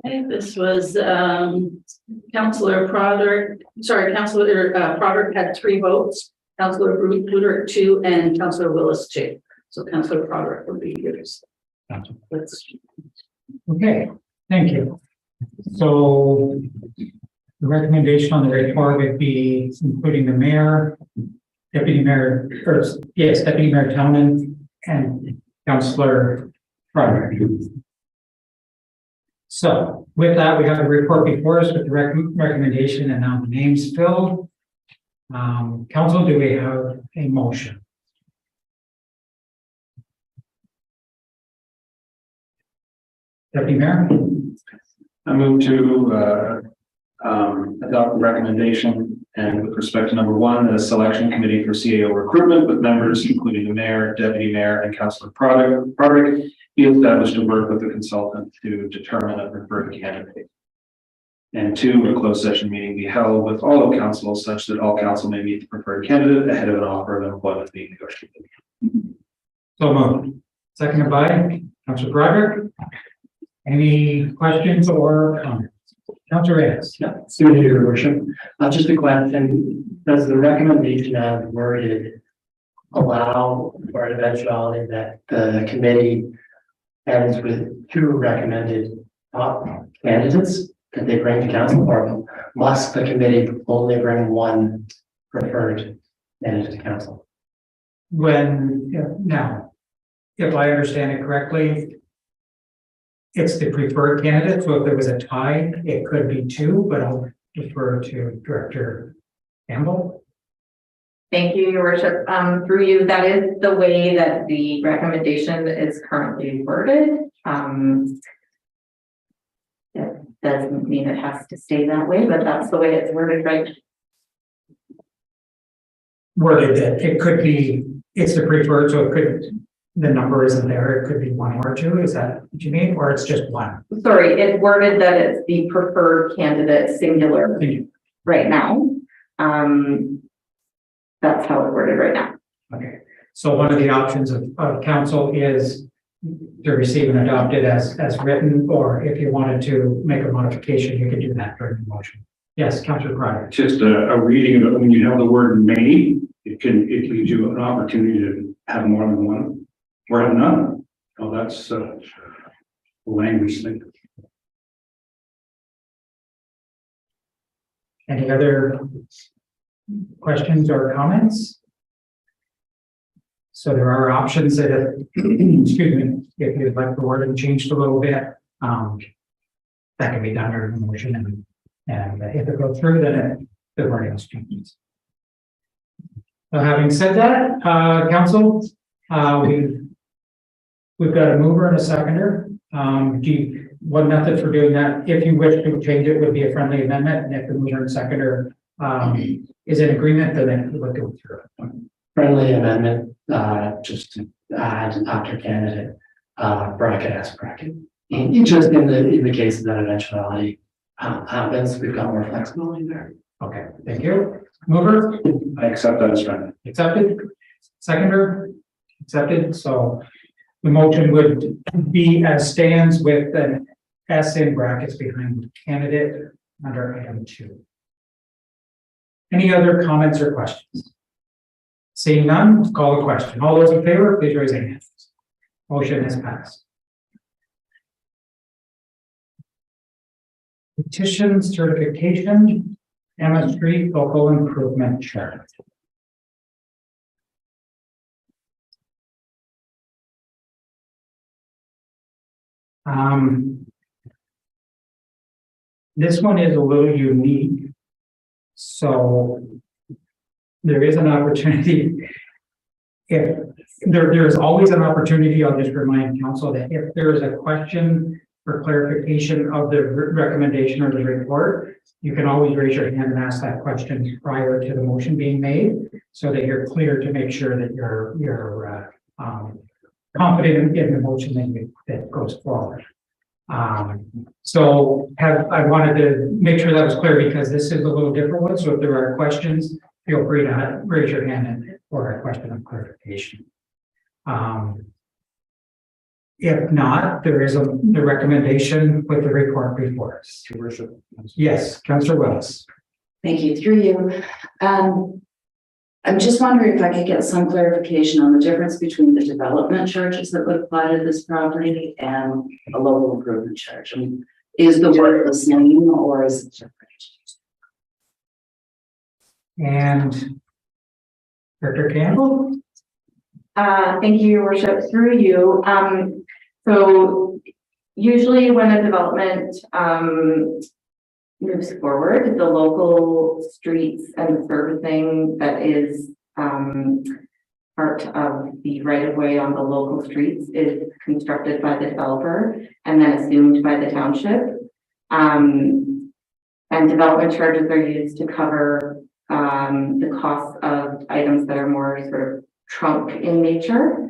Okay, this was Councillor Broderick, Councillor Broderick had 3 votes, Councillor Broderick 2, and Councillor Willis 2. So Councillor Broderick would be yours. Okay, thank you. So the recommendation on the report would be including the mayor, deputy mayor, or yes, Deputy Mayor Townend, and Councillor Broderick. So with that, we have the report before us with the recommendation and now the names filled. Council, do we have a motion? Deputy Mayor? I move to adopt the recommendation and with respect to number one, the selection committee for CAO recruitment with members including the mayor, deputy mayor, and councillor Broderick be established to work with the consultant to determine a preferred candidate. And two, a closed session meeting be held with all of council such that all council may meet the preferred candidate ahead of an offer of employment being negotiated. So moved. Seconded by Councilor Broderick. Any questions or comments? Councilor Reyes. Yeah, through your worship. Just a question, does the recommendation as worded allow for an eventuality that the committee ends with two recommended candidates that they bring to council, or must the committee only bring one preferred candidate to council? Now, if I understand it correctly, it's the preferred candidate, so if there was a tie, it could be two, but I'll defer to Director Campbell. Thank you, your worship. Through you, that is the way that the recommendation is currently worded. It doesn't mean it has to stay that way, but that's the way it's worded, right? Worded that it could be, it's the preferred, so it could, the number isn't there, it could be one or two, is that what you mean, or it's just one? Sorry, it's worded that it's the preferred candidate singular right now. That's how it's worded right now. Okay, so one of the options of council is to receive and adopt it as written, or if you wanted to make a modification, you could do that during the motion. Yes, Councilor Crowder. Just a reading of it, when you have the word may, it gives you an opportunity to have more than one or have none. Oh, that's a language thing. Any other questions or comments? So there are options that, excuse me, if you'd like the wording changed a little bit, that can be done during the motion, and if it goes through, then the wording changes. So having said that, council, we've got a mover and a seconder. One method for doing that, if you wish to change it, would be a friendly amendment, and if the mover and seconder is in agreement, then it would go through. Friendly amendment, just to add after candidate, bracket as bracket. Just in the case of that eventuality happens, we've got more flexibility there. Okay, thank you. Mover? I accept that as friendly. Accepted. Seconder? Accepted. So the motion would be as stands with an S in brackets behind candidate under item 2. Any other comments or questions? Seeing none, call the question. All those in favor, please raise your hands. Motion is passed. Petition certification, Emma Street local improvement chart. This one is a little unique. So there is an opportunity. If there's always an opportunity, I'll just remind council that if there is a question for clarification of the recommendation or the report, you can always raise your hand and ask that question prior to the motion being made, so that you're clear to make sure that you're confident in the motion that goes forward. So I wanted to make sure that was clear, because this is a little different one. So if there are questions, feel free to raise your hand for a question of clarification. If not, there is the recommendation with the report before us. Your worship. Yes, Councillor Wells. Thank you. Through you. I'm just wondering if I could get some clarification on the difference between the development charges that would apply to this property and a local improvement charge. I mean, is the word the same or is it different? And Director Campbell. Thank you, your worship. Through you. So usually when a development moves forward, the local streets and the servicing that is part of the right of way on the local streets is constructed by the developer and then assumed by the township. And development charges are used to cover the costs of items that are more sort of trunk in nature.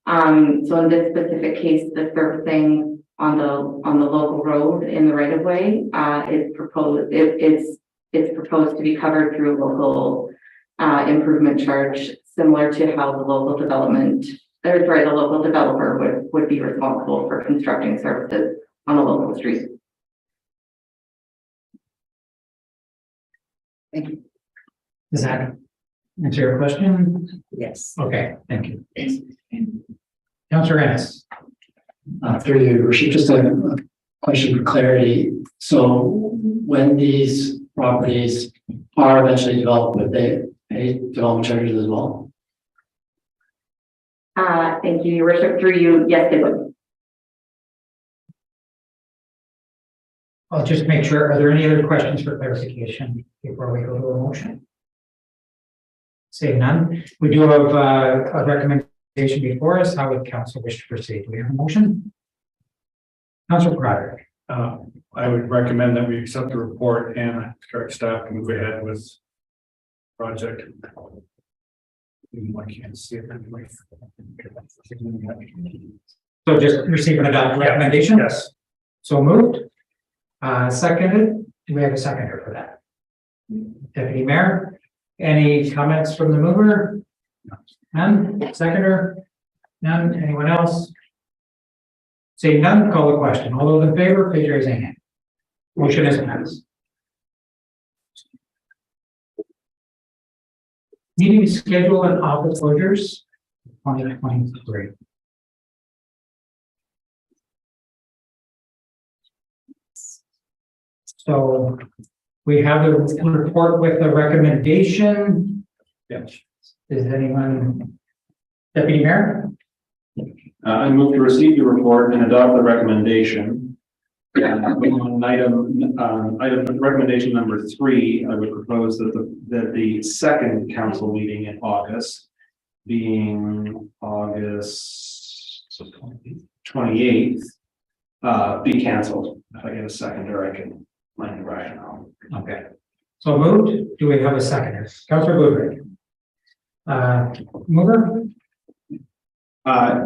So in this specific case, the surfacing on the local road in the right of way is proposed. It's proposed to be covered through a local improvement charge, similar to how the local the local developer would be responsible for constructing services on a local street. Thank you. Does that answer your question? Yes. Okay, thank you. Councillor Ennis. Through you, Your Worship, just a question for clarity. So when these properties are eventually developed, would they pay development charges as well? Thank you, Your Worship. Through you, yes, they would. I'll just make sure, are there any other questions for clarification before we go to a motion? Seeing none, we do have a recommendation before us. How would council wish to proceed? Do we have a motion? Councilor Crowder. I would recommend that we accept the report and direct staff to move ahead with project. I can't see it anyway. So just receive and adopt recommendation? Yes. So moved. Seconded. Do we have a seconder for that? Deputy Mayor, any comments from the mover? None. Seconder? None. Anyone else? Seeing none, call the question. All those in favor, please raise your hand. Motion is passed. Meeting schedule and office closures, 2023. So we have a report with a recommendation. Yes. Is anyone, Deputy Mayor? I move to receive the report and adopt the recommendation. On item recommendation number 3, I would propose that the second council meeting in August, being August 28th, be canceled. If I get a seconder, I can find the rationale. Okay. So moved. Do we have a seconder? Councilor Goodrich. Mover?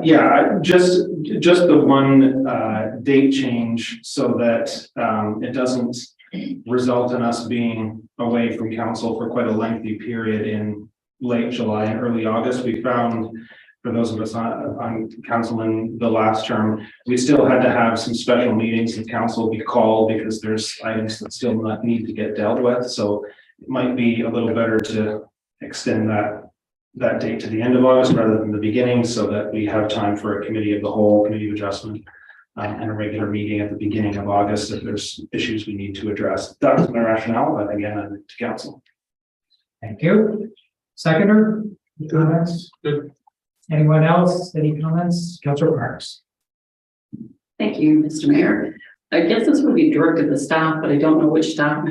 Yeah, just the one date change so that it doesn't result in us being away from council for quite a lengthy period in late July and early August. We found, for those of us on council in the last term, we still had to have some special meetings of council be called because there's items that still need to get dealt with. So it might be a little better to extend that date to the end of August rather than the beginning, so that we have time for a committee of the whole, committee of adjustment, and a regular meeting at the beginning of August if there's issues we need to address. That's my rationale, but again, I'm to council. Thank you. Seconder? Comments? Good. Anyone else? Any comments? Councilor Parks. Thank you, Mr. Mayor. I guess this would be directed to the staff, but I don't know which staff.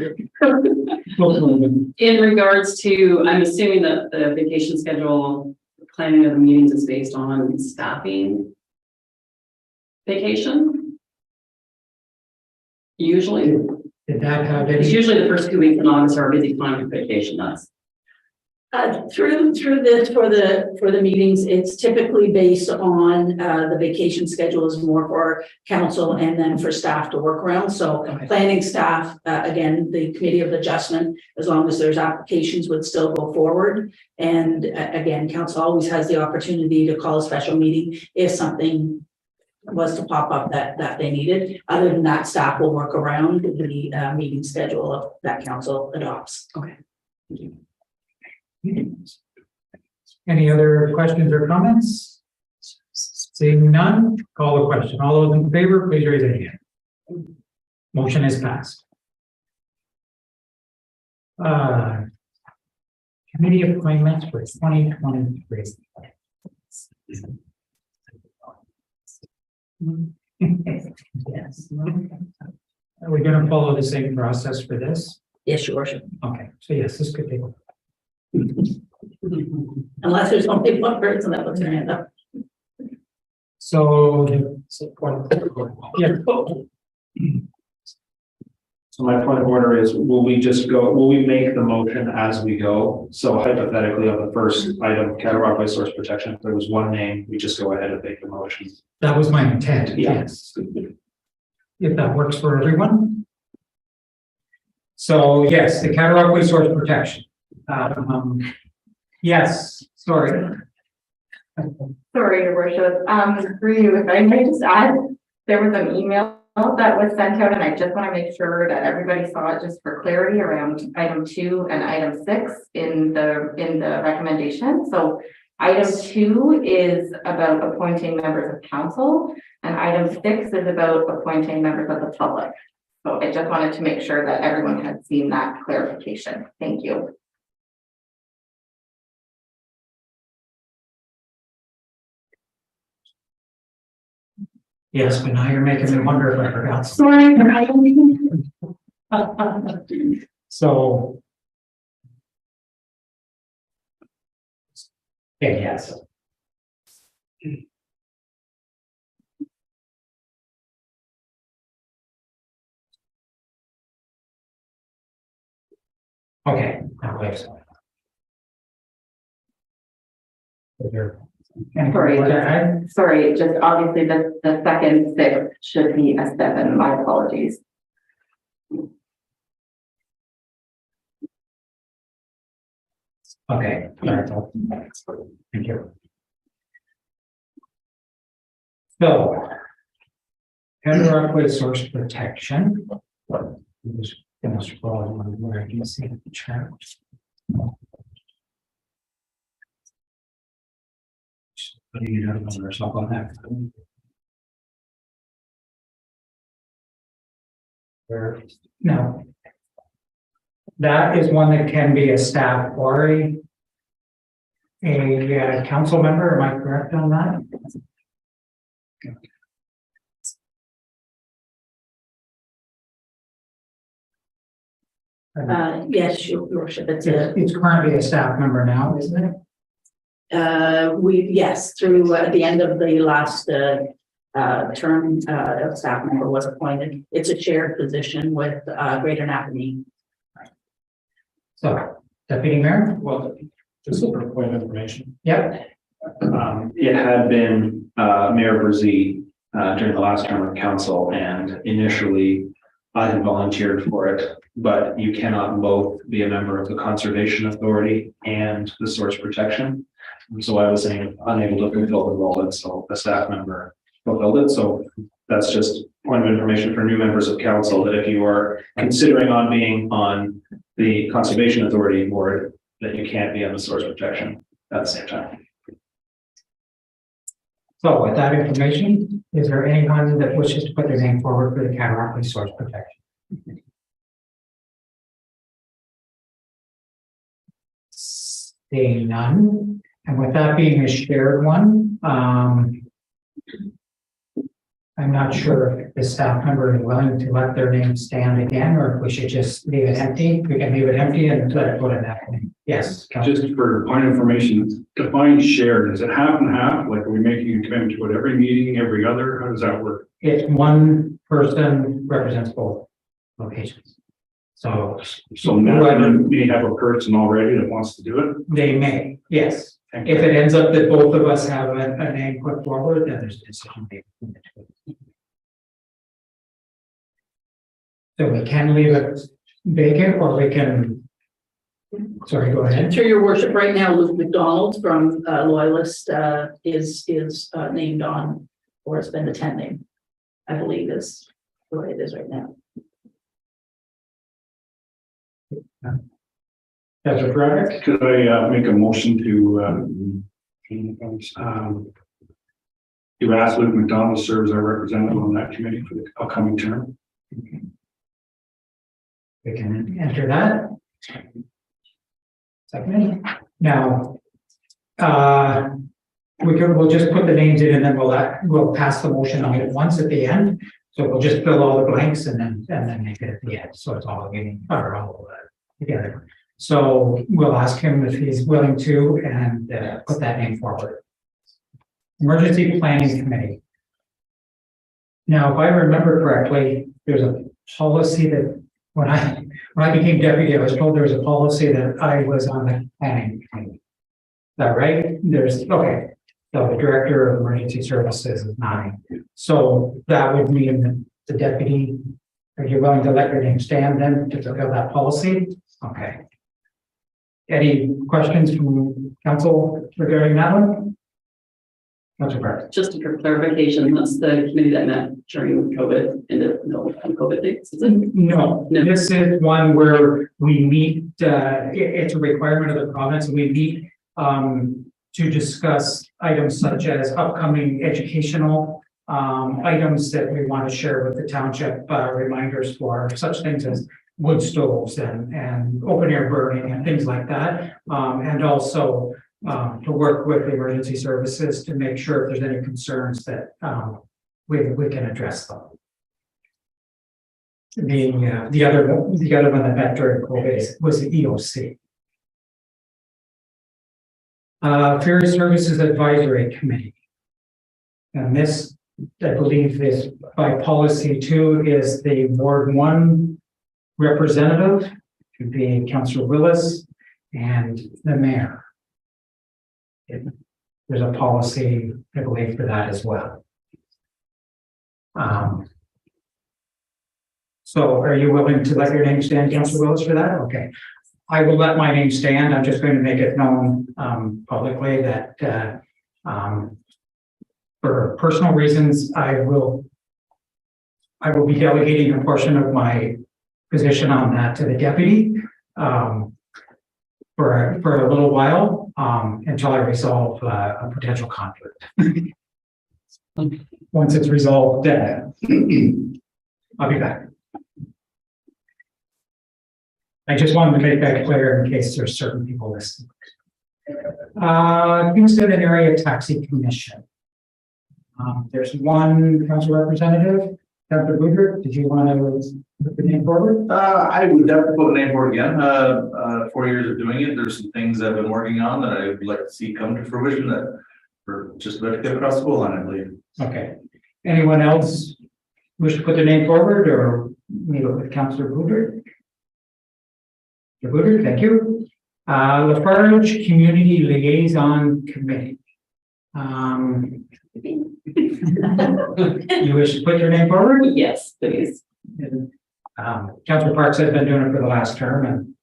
In regards to, I'm assuming that the vacation schedule, planning of the meetings is based on staffing vacation. Usually. Did that have any? It's usually the first 2 weeks in August are a busy time for vacation. That's Through this for the meetings, it's typically based on the vacation schedule is more for council and then for staff to work around. So planning staff, again, the committee of adjustment, as long as there's applications, would still go forward. And again, council always has the opportunity to call a special meeting if something was to pop up that they needed. Other than that, staff will work around the meeting schedule that council adopts. okay. Thank you. Any other questions or comments? Seeing none, call the question. All those in favor, please raise your hand. Motion is passed. Committee appointments for 2023. Yes. Are we going to follow the same process for this? Yes, your worship. Okay, so yes, this could take. Unless there's only one person that puts their hand up. So, yeah. So my point of order is, will we make the motion as we go? So hypothetically, on the first item, Cattle Rockway Source Protection, if there was one name, we just go ahead and make the motion. That was my intent, Yeah. yes. If that works for everyone. So yes, the Cattle Rockway Source Protection. Yes, sorry. Sorry, Your Worship. Through you, if I may just add, there was an email that was sent out, and I just want to make sure that everybody saw it, just for clarity, around item 2 and item 6 in the recommendation. So item 2 is about appointing members of council, and item 6 is about appointing members of the public. So I just wanted to make sure that everyone had seen that clarification. Thank you. Yes, but now you're making me wonder if I forgot. Sorry. So. Okay, yes. Okay, that way. Sorry, just obviously the second 6 should be a 7. My apologies. Okay, thank you. So, Cattle Rockway Source Protection. I'm just gonna scroll on where I can see the chart. Putting it out of myself on that. No. That is one that can be a staff or a council member. Am I correct on that? Yes, Your Worship, It's currently a staff member now, isn't it? Yes, through the end of the last term, a staff member was appointed. It's a shared position with Greater Napanee. So, Deputy Mayor? Well, just for point of information. Yep. It had been Mayor Brzee during the last term of council, and initially I had volunteered for it, but you cannot both be a member of the Conservation Authority and the Source Protection. And so I was unable to fulfill the role, and so a staff member fulfilled it. So that's just point of information for new members of council, that if you are considering on being on the Conservation Authority board, that you can't be on the Source Protection at the same time. So with that information, is there anyone that wishes to put their name forward for the Cattle Rockway Source Protection? Seeing none, and with that being a shared one, I'm not sure if the staff member is willing to let their name stand again, or if we should just leave it empty. We can leave it empty and let it go to that. Yes. Just for point of information, define shared. Is it half and half? Like, are we making a commitment to it every meeting, every other? How does that work? It's one person represents both locations. So now we have a person already that wants to do it? They may, yes. If it ends up that both of us have a name put forward, then there's a decision made. So we can leave it vacant, or we can, sorry, go ahead. Through Your Worship, right now, Luke McDonald from Loyalist is named on, or has been attending, I believe is the way it is right now. That's a product. Could I make a motion to ask Luke McDonald to serve as our representative on that committee for the upcoming term? We can enter that. Second. Now, we'll just put the names in, and then we'll pass the motion on it once at the end. So we'll just fill all the blanks and then make it at the end. So it's all getting all together. So we'll ask him if he's willing to, and put that name forward. Emergency Planning Committee. Now, if I remember correctly, there's a policy that when I became deputy, I was told there was a policy that I was on the planning committee. Is that right? Okay. So the director of emergency services is 9. So that would mean that the deputy, are you willing to let your name stand then to fulfill that policy? Okay. Any questions from council regarding that one? Councilor Park. Just for clarification, that's the committee that met during COVID and no COVID dates, is it? No, this is one where we meet, it's a requirement of the province, and we meet to discuss items such as upcoming educational items that we want to share with the township, reminders for such things as wood stoves and open air burning and things like that. And also to work with the emergency services to make sure if there's any concerns that we can address them. The other one that met during COVID was the EOC. Ferry Services Advisory Committee. And this, I believe, is by policy 2 is the Ward 1 representative to be Councillor Willis and the mayor. There's a policy, I believe, for that as well. So are you willing to let your name stand, Councillor Willis, for that? Okay. I will let my name stand. I'm just going to make it known publicly that for personal reasons, I will be delegating a portion of my position on that to the deputy for a little while until I resolve a potential conflict. Once it's resolved, I'll be back. I just wanted to make that clear in case there's certain people listening. Kingston and Area Taxi Commission. There's one council representative, Dr. Boudreaux. Did you want to put the name forward? I would definitely put a name forward again. 4 years of doing it. There's some things I've been working on that I would like to see come to fruition that we're just about to get across the goal line, I believe. Okay. Anyone else wish to put their name forward or meet with Councillor Boudreaux? Thank you. Lafarge Community Liaison Committee. You wish to put your name forward? Yes, please. Councillor Parks has been doing it for the last term, and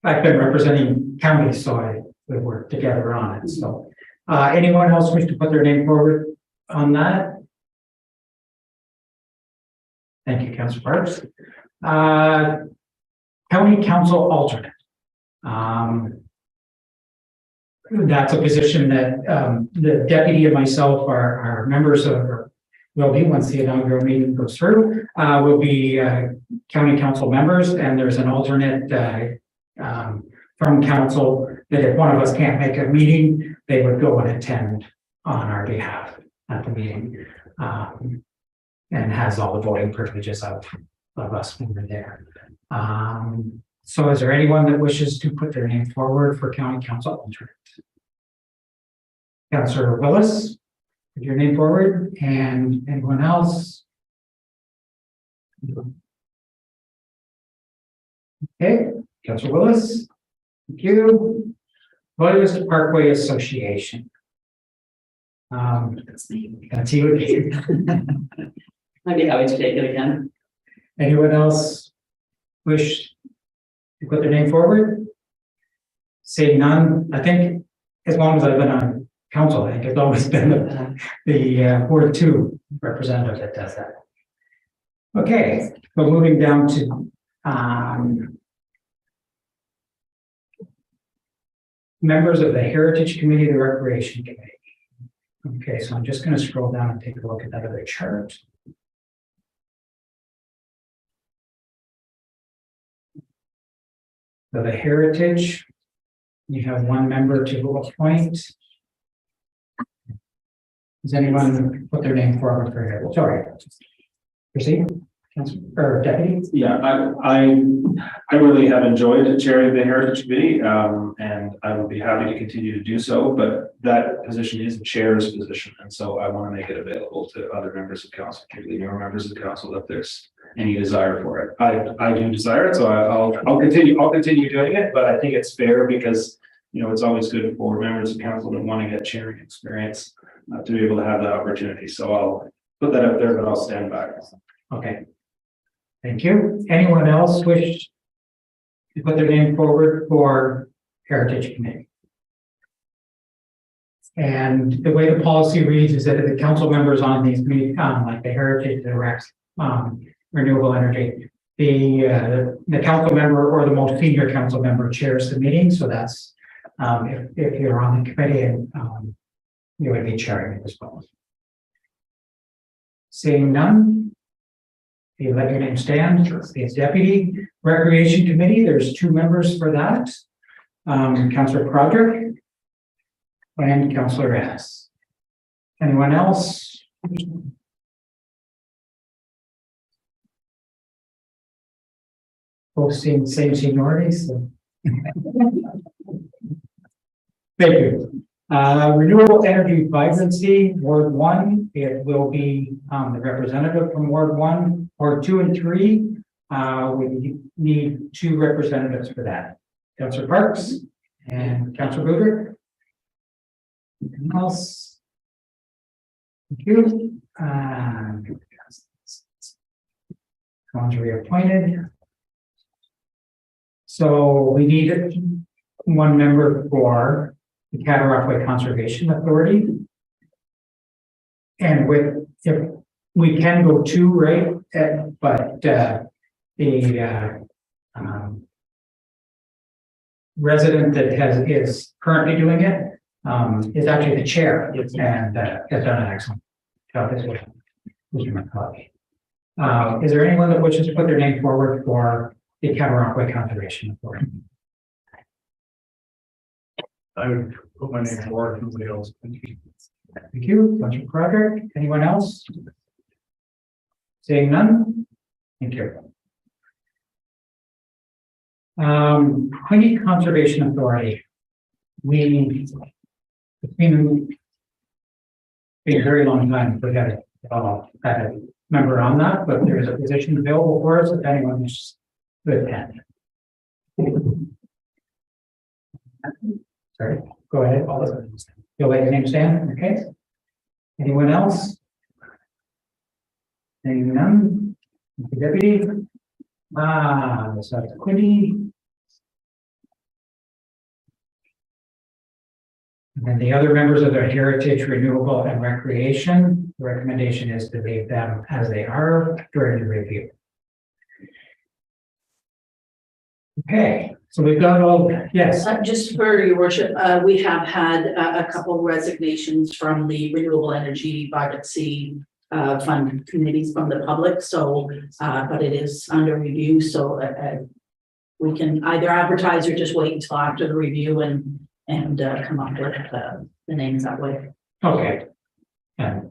I've been representing counties, so we work together on it. So, anyone else wish to put their name forward on that? Thank you, Councillor Parks. County Council Alternate. That's a position that the deputy and myself are members of, or will be once the inaugural meeting goes through, will be county council members, and there's an alternate from council that if one of us can't make a meeting, they would go and attend on our behalf at the meeting, and has all the voting privileges of us when we're there. So is there anyone that wishes to put their name forward for county council alternate? Councillor Willis, put your name forward, and anyone else? Okay, Councillor Willis, thank you. Loyalist Parkway Association. That's you. I'd be happy to take it again. Anyone else wish to put their name forward? Seeing none, I think as long as I've been on council, I think it's always been the Ward 2 representative that does that. Okay, so moving down to members of the Heritage Committee, the Recreation Committee. Okay, so I'm just going to scroll down and take a look at that other chart. For the Heritage, you have one member to appoint. Does anyone put their name forward for here? Sorry. Proceed, or Deputy? Yeah, I really have enjoyed chairing the Heritage Committee, and I would be happy to continue to do so, but that position is the chair's position, and so I want to make it available to other members of council, particularly newer members of council, if there's any desire for it. I do desire it, so I'll continue doing it, but I think it's fair because, you know, it's always good for members of council that want to get sharing experience to be able to have that opportunity. So I'll put that up there, but I'll stand back. Okay. Thank you. Anyone else wish to put their name forward for Heritage Committee? And the way the policy reads is that the council members on these committees, like the Heritage, the Rex, renewable energy, the council member or the most senior council member chairs the meeting. So that's if you're on the committee and you would be chairing it as well. Seeing none, you let your name stand. It's Deputy Recreation Committee. There's 2 members for that. Councillor Broderick and Councillor S. Anyone else? Both same seniorities. So. Thank you. Renewable Energy Vibrancy, Ward 1, it will be the representative from Ward 1. Ward 2 and 3, we need 2 representatives for that. Councillor Parks and Councillor Booter. Anything else? Thank you. One's reappointed. So we need 1 member for the Cataraqui Conservation Authority. And if we can go 2, right? But the resident that is currently doing it is actually the chair and has done an excellent job as well. Is there anyone that wishes to put their name forward for the Cataraqui Conservation Authority? I would put my name forward, nobody else. Thank you, Councillor Broderick. Anyone else? Seeing none? Thank you. Quinte Conservation Authority. It's been a very long time to get a member on that, but there is a position available for us if anyone is to attend. Sorry, go ahead. You'll let your name stand, okay? Anyone else? Seeing none? Deputy? That's Quinte. And then the other members of the Heritage, Renewable, and Recreation, the recommendation is to leave them as they are during the review. Okay, so we've got all, yes. Just for your worship, we have had a couple resignations from the Renewable Energy Vibrancy Fund committees from the public. So, but it is under review. So we can either advertise or just wait until after the review and come up with the names that way. Okay. And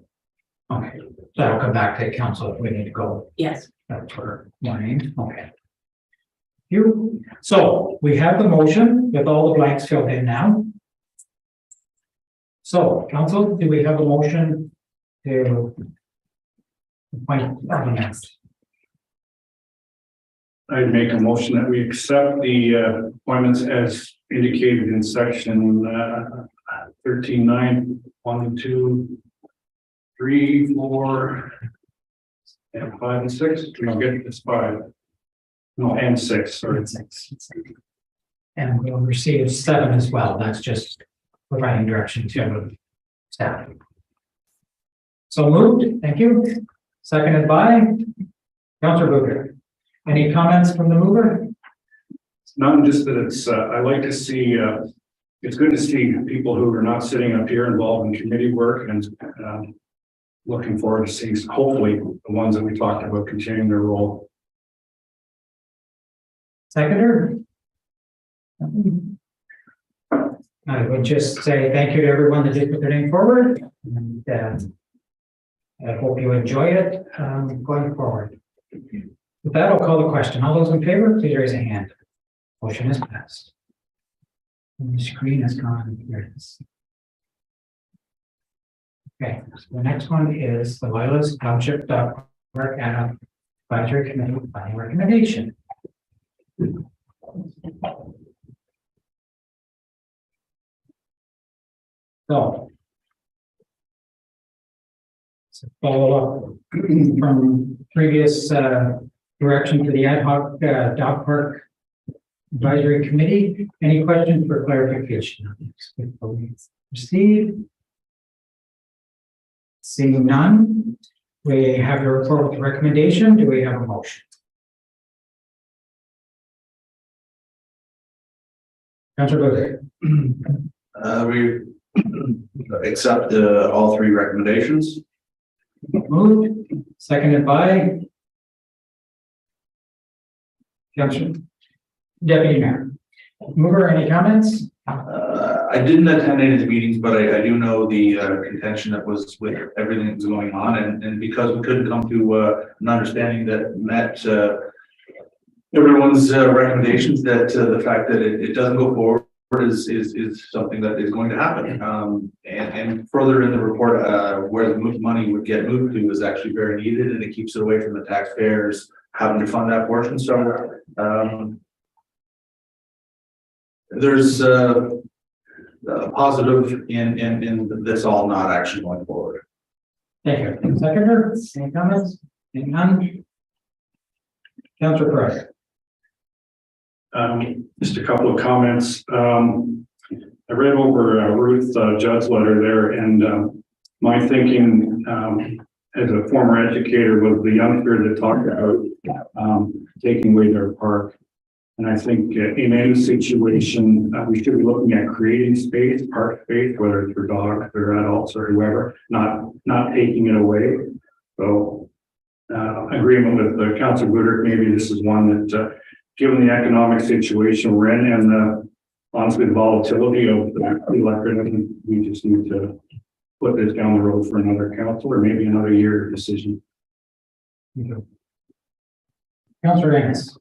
okay, that'll come back to council if we need to go. Yes. That's for morning. Okay. You. So we have the motion with all the blanks filled in now. So council, do we have a motion to appoint next? I'd make a motion that we accept the appointments as indicated in section 13.9, 1, 2, 3, 4, and 5 and 6. We'll get this 5. No, and 6, sorry. 6. And we'll receive 7 as well. That's just providing direction to staff. So moved. Thank you. Seconded by Councillor Booger. Any comments from the mover? Not just that it's, I like to see, it's good to see people who are not sitting up here involved in committee work, and looking forward to seeing hopefully the ones that we talked about continuing their role. Seconder? I would just say thank you to everyone that did put their name forward, and I hope you enjoy it going forward. With that, I'll call the question. All those in favor, please raise a hand. Motion is passed. And the screen has gone. Here it is. Okay, so the next one is the Lilas Township Park Advisory Committee by recommendation. So. Follow up from previous direction to the ad hoc dog park advisory committee. Any questions for clarification on this before we proceed? Seeing none, we have the report with the recommendation. Do we have a motion? Councilor Booth. We accept all three recommendations. Moved, seconded by Councilor Deputy Mayor. Mover, any comments? I didn't attend any of the meetings, but I do know the contention that was with everything that was going on, and because we couldn't come to an understanding that met everyone's recommendations, that the fact that it doesn't go forward is something that is going to happen. And further in the report, where the money would get moved to is actually very needed, and it keeps it away from the taxpayers having to fund that portion. So there's a positive in this all not actually going forward. Thank you. Seconder, any comments? None. Councilor Spraque. Just a couple of comments. I read over Ruth Judd's letter there, and my thinking as a former educator was the youngster that talked about taking away their park. And I think in any situation, we should be looking at creating space, park space, whether it's for dogs or adults or whoever, not taking it away. So agreement with Councilor Goodert, maybe this is one that given the economic situation we're in and honestly the volatility of the electorate, I think we just need to put this down the road for another council or maybe another year decision. Councilor Ennis.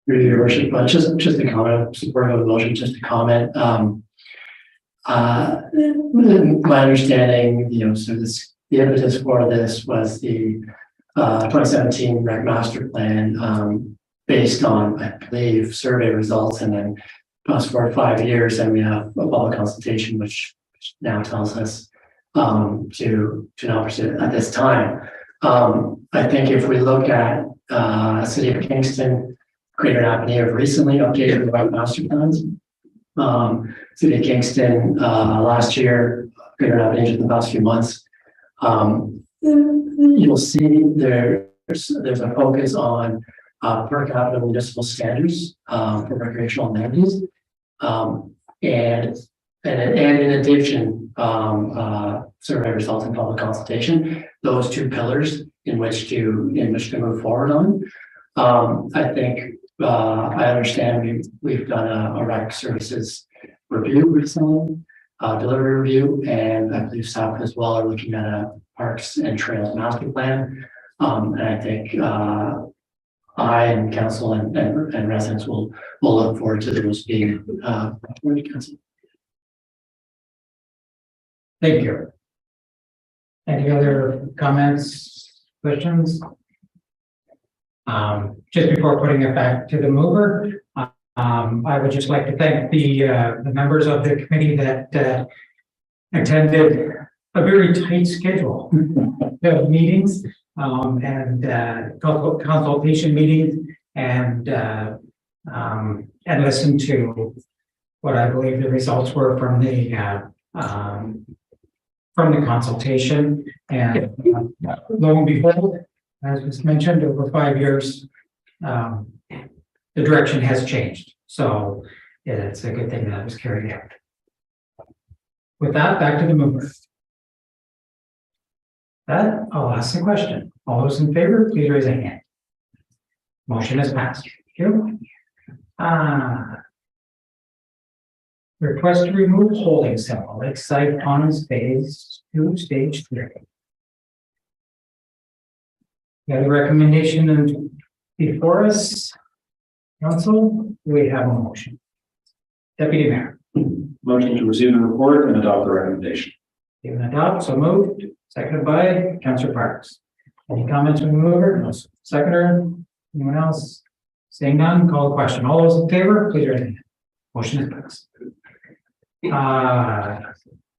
Your worship, just a comment, supporting of the motion, just a comment. My understanding, so the impetus for this was the 2017 rec master plan, based on, I believe, survey results, and then fast forward 5 years, and we have a public consultation, which now tells us to not pursue it at this time. I think if we look at City of Kingston, Greater Napanee have recently updated the rec master plans. City of Kingston last year, Greater Napanee in the past few months. You'll see there's a focus on per capita municipal standards for recreational amenities, and in addition, survey results and public consultation. Those two pillars in which to move forward on. I think I understand we've done a rec services review recently, delivery review, and I believe staff as well are looking at a parks and trails master plan. And I think I and council and residents will look forward to those being council. Thank you. Any other comments, questions? Just before putting it back to the mover, I would just like to thank the members of the committee that attended a very tight schedule of meetings and consultation meetings and listened to what I believe the results were from the consultation. And lo and behold, as was mentioned, over 5 years, the direction has changed. So yeah, it's a good thing that was carried out. With that, back to the mover. That I'll ask the question. All those in favor, please raise a hand. Motion is passed. Thank you. Request to remove holding symbol, Lakeside Ponds Phase 2, Stage 3. Got a recommendation before us, council. Do we have a motion? Deputy Mayor. Motion to receive the report and adopt the recommendation. Even adopt, so moved. Seconded by Councilor Parks. Any comments from the mover? No. Seconder? Anyone else? Seeing none, call the question. All those in favor, please raise your hand. Motion is passed.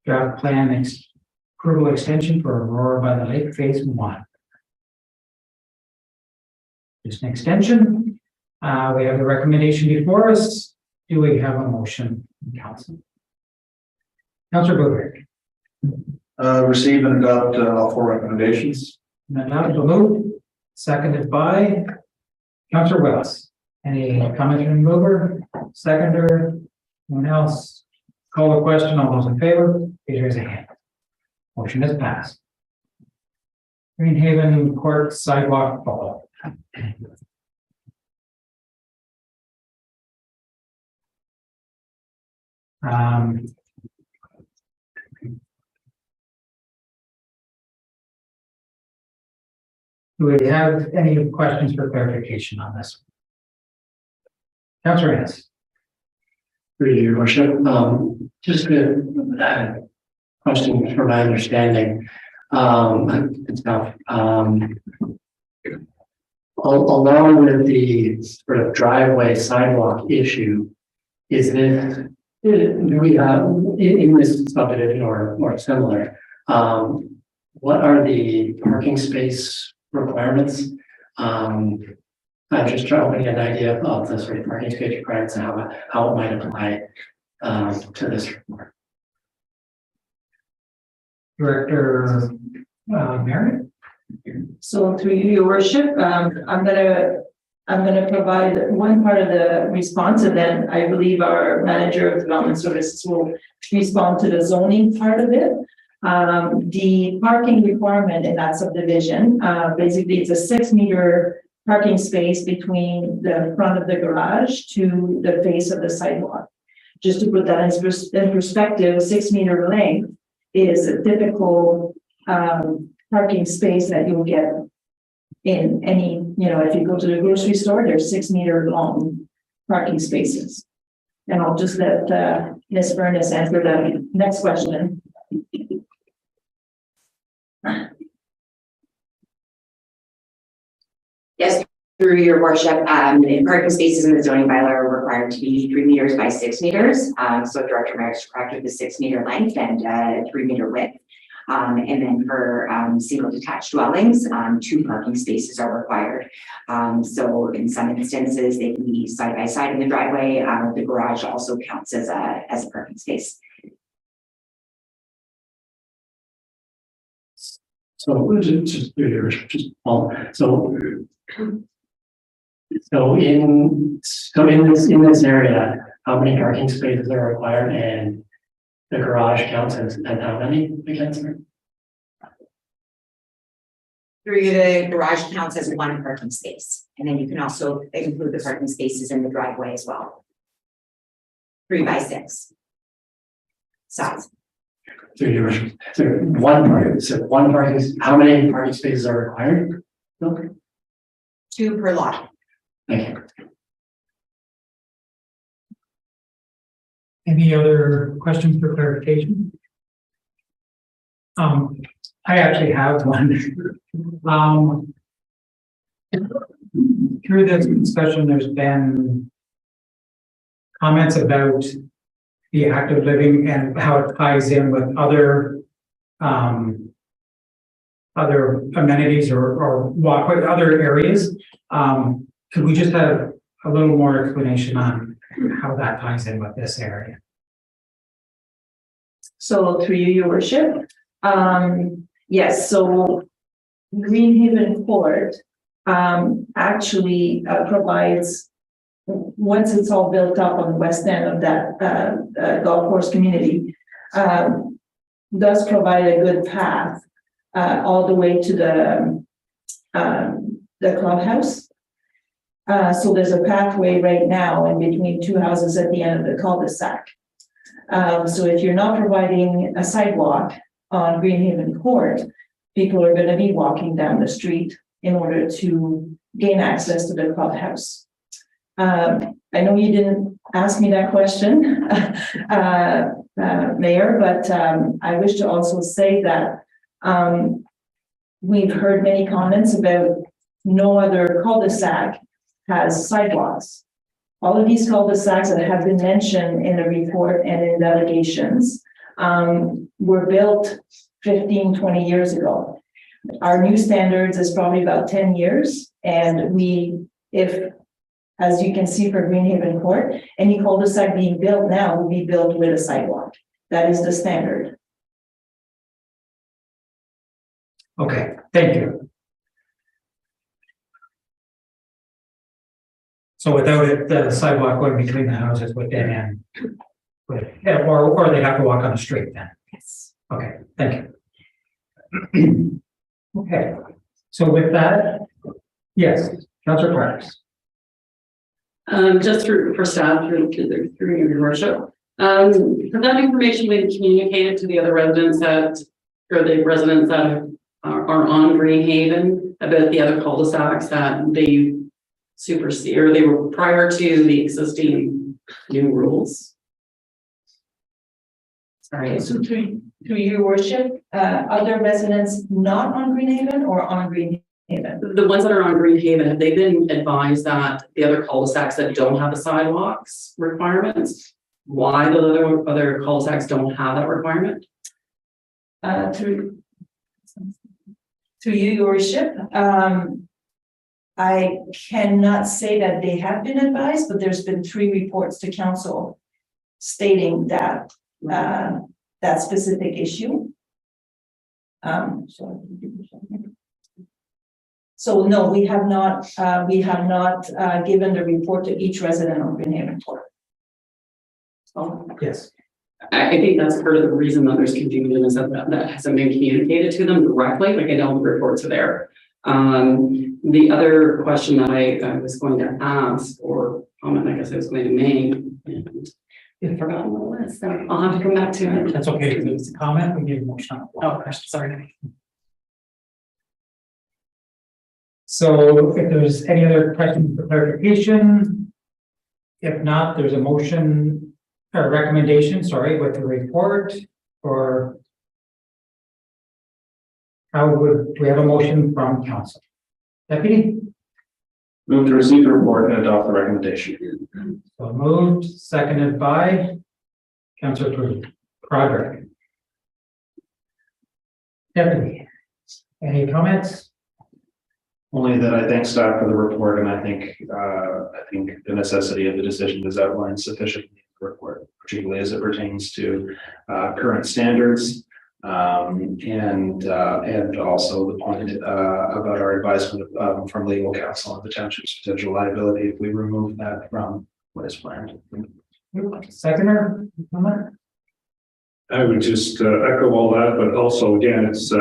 Draft plan approval extension for Aurora by the Lake Phase 1. Just an extension. We have the recommendation before us. Do we have a motion, Council? Councilor Blueberry. Receive and adopt all 4 recommendations. Moved. Seconded by Councilor Wells. Any comments from the mover? Seconder? Anyone else? Call the question. All those in favor, please raise a hand. Motion is passed. Greenhaven Court sidewalk follow. Do we have any questions for clarification on this? Councilor Hess. Through your worship, just a question for my understanding. It's about, along with the sort of driveway sidewalk issue, is this, do we have in this subdivision or similar, what are the parking space requirements? I'm just trying to get an idea of the sort of parking space requirements and how it might apply to this report. Director Merritt. So through you, your worship, I'm gonna provide one part of the response, and then I believe our manager of development services will respond to the zoning part of it. The parking requirement in that subdivision, basically it's a 6-meter parking space between the front of the garage to the face of the sidewalk. Just to put that in perspective, 6-meter length is a typical parking space that you'll get in any, if you go to the grocery store, there's 6-meter long parking spaces. And I'll just let Ms. Furness answer the next question. Yes, through your worship, parking spaces in the zoning bylaw are required to be 3 meters by 6 meters. So Director Merritt is correct with the 6-meter length and 3-meter width. And then for single detached dwellings, 2 parking spaces are required. So in some instances, they can be side by side in the driveway. The garage also counts as a parking space. So in this area, how many parking spaces are required, and the garage counts as how many again? The garage counts as 1 parking space, and then you can also include the parking spaces in the driveway as well. 3 by 6 size. So one parking. How many parking spaces are required? 2 per lot. Thank you. Any other questions for clarification? I actually have one. Through this discussion, there's been comments about the active living and how it ties in with other amenities or walkway, other areas. Could we just have a little more explanation on how that ties in with this area? So through you, your worship, yes, so Greenhaven Court actually provides, once it's all built up on the west end of that golf course community, does provide a good path all the way to the clubhouse. So there's a pathway right now in between 2 houses at the end of the cul-de-sac. So if you're not providing a sidewalk on Greenhaven Court, people are going to be walking down the street in order to gain access to the clubhouse. I know you didn't ask me that question, Mayor, but I wish to also say that we've heard many comments about no other cul-de-sac has sidewalks. All of these cul-de-sacs that have been mentioned in the report and in delegations were built 15, 20 years ago. Our new standards is probably about 10 years. And as you can see for Greenhaven Court, any cul-de-sac being built now will be built with a sidewalk. That is the standard. Okay, thank you. So without it, the sidewalk going between the houses would dead end. Or they have to walk on the street then. Yes. Okay, thank you. Okay, so with that, yes, Councillor Parks. Just for staff, through your worship. Has that information been communicated to the other residents or the residents that are on Greenhaven about the other cul-de-sacs that they supersede, or they were prior to the existing new rules? Sorry. So through your worship, other residents not on Greenhaven or on Greenhaven? The ones that are on Greenhaven, have they been advised that the other cul-de-sacs that don't have the sidewalks requirements, why the other cul-de-sacs don't have that requirement? Through you, your worship, I cannot say that they have been advised, but there's been 3 reports to council stating that that specific issue. So no, we have not given the report to each resident on Greenhaven Court. Yes. I think that's part of the reason that there's confusion is that hasn't been communicated to them directly. Like I know the reports are there. The other question that I was going to ask or comment, I guess I was going to make, and I've forgotten what it was, so I'll have to come back to it. That's okay. If it's a comment, we need a motion. Oh, sorry. So if there's any other questions for clarification, if not, there's a motion or recommendation, sorry, with the report, or do we have a motion from council? Deputy? Move to receive the report and adopt the recommendation. So moved, seconded by Councillor Broderick. Deputy, any comments? Only that I thank staff for the report, and I think the necessity of the decision is outlined sufficiently in the report, particularly as it pertains to current standards, and also the point about our advisement from legal counsel on the township's potential liability if we remove that from what is planned. Seconder, comment? I would just echo all that, but also again, it's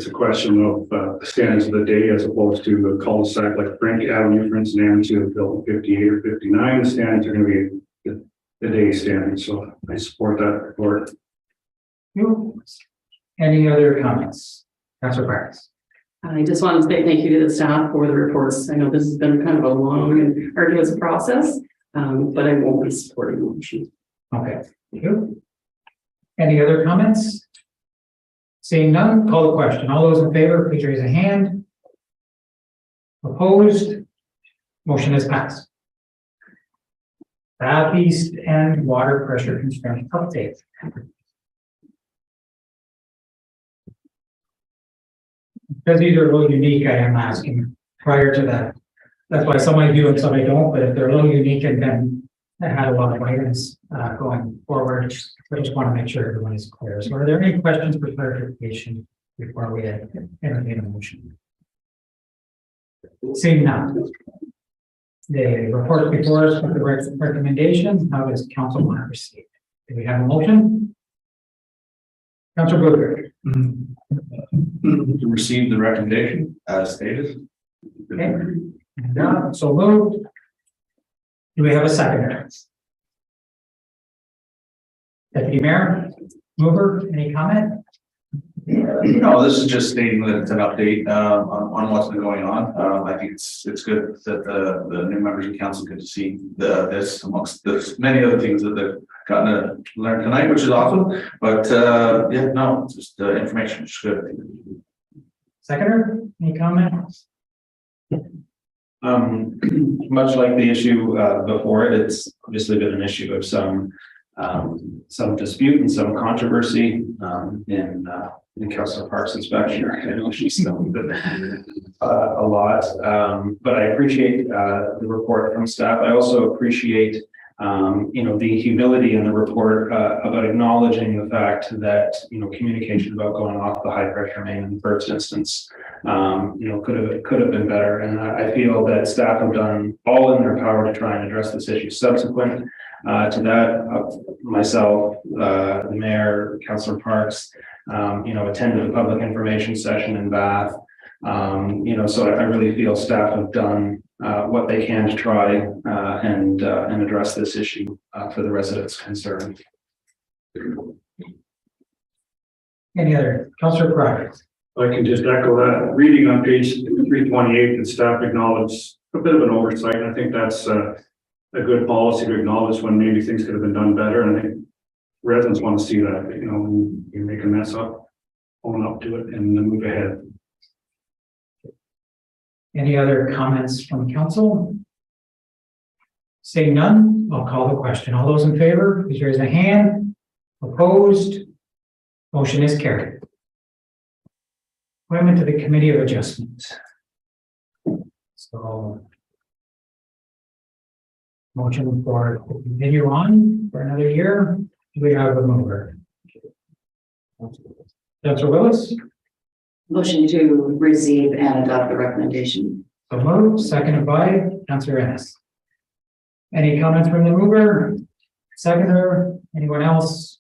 a question of the standards of the day as opposed to the cul-de-sac like Frank Avenue, for instance, built in 58 or 59. The standards are going to be the day standards. So I support that report. Any other comments? Councillor Parks. I just want to say thank you to the staff for the reports. I know this has been kind of a long and arduous process, but I won't be supporting the motion. Okay, thank you. Any other comments? Seeing none, call the question. All those in favor, please raise a hand. Opposed? Motion is passed. Southeast End water pressure constraint update. Because these are a little unique, I am asking prior to that. That's why some I do and some I don't, but if they're a little unique and then I had a lot of items going forward, I just want to make sure everyone is clear. So are there any questions for clarification before we entertain a motion? Seeing none. The report before us with the recommendation, how does council want to proceed? Do we have a motion? Councilor Booker. To receive the recommendation as stated. Okay. So moved. Do we have a seconder? Deputy Mayor, mover, any comment? No, this is just stating that it's an update on what's been going on. I think it's good that the new members of council get to see this amongst the many other things that they've gotten to learn tonight, which is awesome. But yeah, no, it's just information. It's good. Seconder, any comments? Much like the issue before it, it's obviously been an issue of some dispute and some controversy in Councilor Parks' inspection. I know she's known a lot, but I appreciate the report from staff. I also appreciate the humility in the report about acknowledging the fact that communication about going off the high pressure main in the first instance could have been better, and I feel that staff have done all in their power to try and address this issue. Subsequent to that, myself, the mayor, Councilor Parks, attended a public information session in Bath. So I really feel staff have done what they can to try and address this issue for the residents concerned. Any other? Councilor Spraque. I can just echo that. Reading on page 328, the staff acknowledged a bit of an oversight. And I think that's a good policy to acknowledge when maybe things could have been done better. And I think residents want to see that, when you make a mess up, own up to it and then move ahead. Any other comments from council? Seeing none, I'll call the question. All those in favor, please raise a hand. Opposed? Motion is carried. Appointment to the Committee of Adjustment. So, motion for continue on for another year. Do we have a mover? Councilor Willis? Motion to receive and adopt the recommendation. So moved, seconded by Councilor Ennis. Any comments from the mover? Seconder? Anyone else?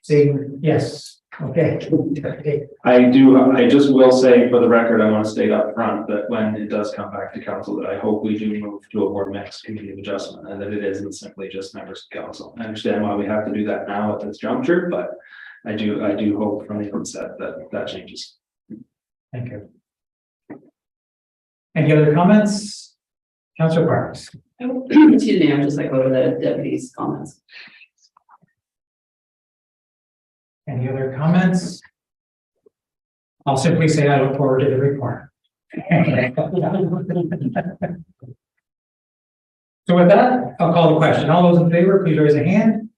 Saying yes. Okay. I just will say for the record, I want to state up front that when it does come back to council, that I hope we do move to a more mixed committee of adjustment and that it isn't simply just members of council. I understand why we have to do that now at this juncture, but I do hope from the onset that changes. Thank you. Any other comments? Councilor Parks. Excuse me, I'm just like over the deputy's comments. Any other comments? I'll simply say I look forward to the report. So with that, I'll call the question. All those in favor, please raise a hand.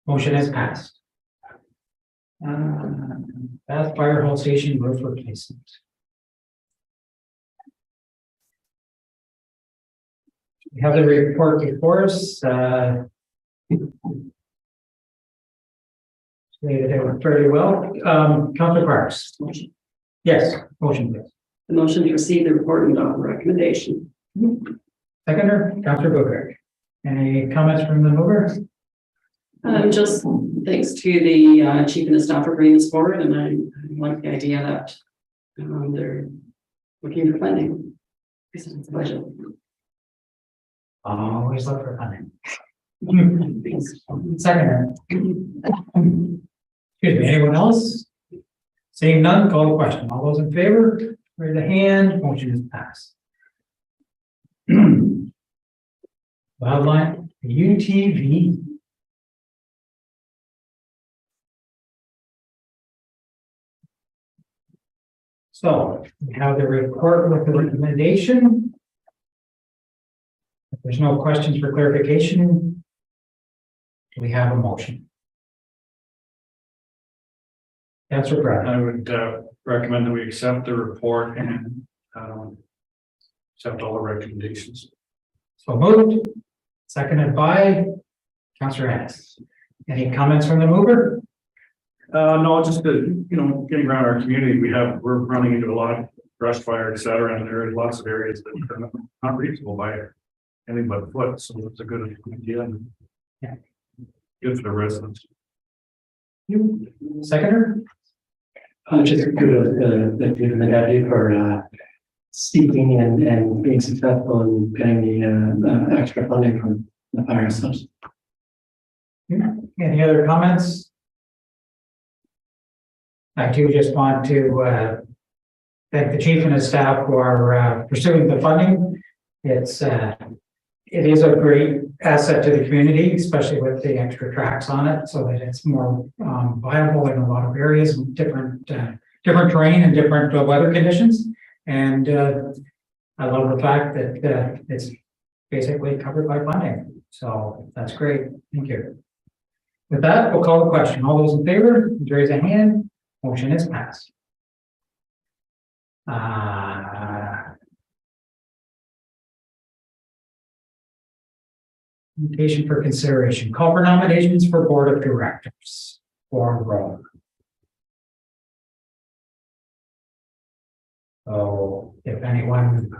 Motion has passed. Bath Fire Hall Station roof replacement. We have the report before us. They were fairly well. Councilor Parks. Yes, motion please. The motion to receive the report and adopt the recommendation. Seconder, Councilor Booker. Any comments from the mover? Just thanks to the chief and the staff for bringing this forward, and I like the idea that they're looking for funding. Besides the budget. Always look for funding. Seconder. Excuse me, anyone else? Seeing none, call the question. All those in favor, raise a hand. Motion is passed. Wildlife UTV. So we have the report with the recommendation. If there's no questions for clarification, we have a motion. Councilor Pratt. I would recommend that we accept the report and accept all the recommendations. So moved, seconded by Councilor Ennis. Any comments from the mover? No, just that, getting around our community, we're running into a lot of brush fire, et cetera, and there are lots of areas that are not reachable by anything but foot. So it's a good idea and good for the residents. Seconder? Just good the deputy for speaking and being successful in getting the extra funding from the fire subs. Any other comments? I do just want to thank the chief and his staff for pursuing the funding. It is a great asset to the community, especially with the extra tracks on it, so that it's more viable in a lot of areas and different different terrain and different weather conditions. And I love the fact that it's basically covered by funding. So that's great. Thank you. With that, we'll call the question. All those in favor, please raise a hand. Motion is passed. Invitation for consideration. Call for nominations for board of directors. For role. So if anyone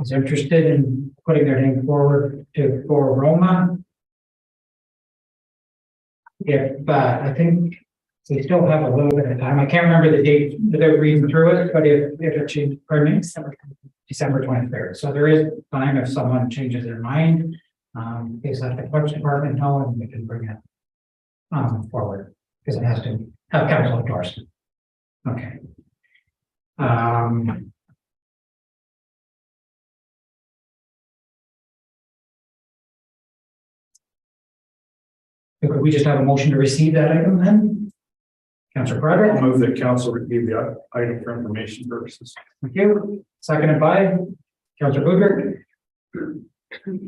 is interested in putting their name forward for Roma, if I think we still have a little bit of time. I can't remember the date without reading through it, but if it changed, pardon me, December 23rd. So there is time if someone changes their mind. Is that the clerk's department know, and we can bring it forward because it has to have council endorsement. Okay. Could we just have a motion to receive that item then? Councillor Broderick. I'll move that council receive the item for information purposes. Thank you. Seconded by Councillor Budrich.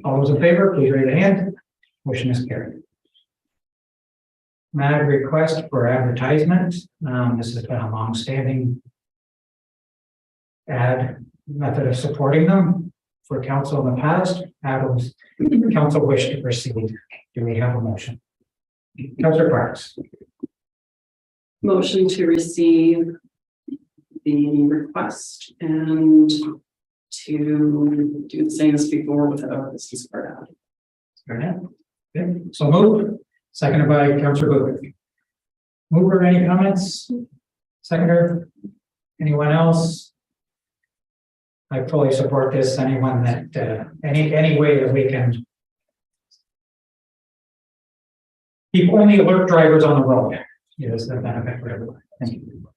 All those in favor, please raise a hand. Motion is carried. MAD request for advertisement. This has been a long-standing ad method of supporting them for council in the past. Adams, council wish to proceed. Do we have a motion? Councillor Parks. Motion to receive the request and to do the same as before without this is part out. Okay. So moved. Seconded by Councillor Budrich. Mover, any comments? Seconder? Anyone else? I fully support this. Anyone that any way that we can keep only alert drivers on the road is the benefit for everyone. Thank you.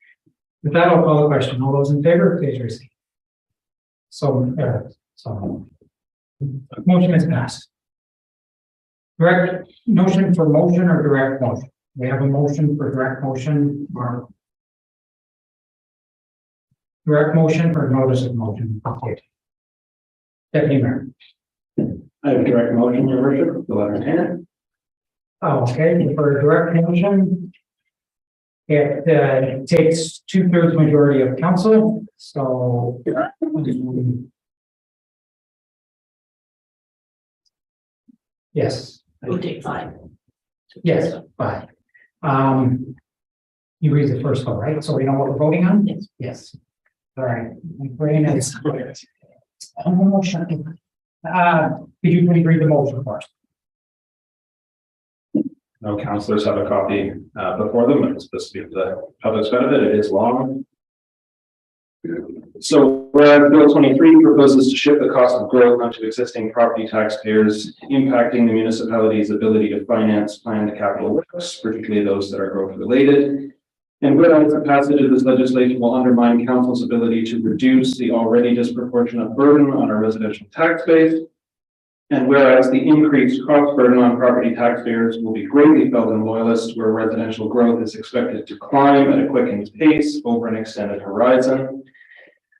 With that, I'll call the question. All those in favor, please receive. So motion is passed. Direct motion for motion or direct motion? We have a motion for direct motion or direct motion for notice of motion. Okay. Deputy Mayor. I have a direct motion, Your Worship, the letter 10. Okay, for a direct motion, it takes 2/3 majority of council. So yes. It would take 5. Yes, 5. You read the first one, right? So we know what we're voting on? Yes. Yes. All right. My brain is. Could you please read the motion first? No councillors have a copy before them. It's supposed to be for the public's benefit. It is long. So whereas Bill 23 proposes to shift the cost of growth onto existing property taxpayers, impacting the municipality's ability to finance planned capital works, particularly those that are growth related. And whereas the passage of this legislation will undermine council's ability to reduce the already disproportionate burden on our residential tax base. And whereas the increased cost burden on property taxpayers will be greatly felt in Loyalist, where residential growth is expected to climb at a quickened pace over an extended horizon.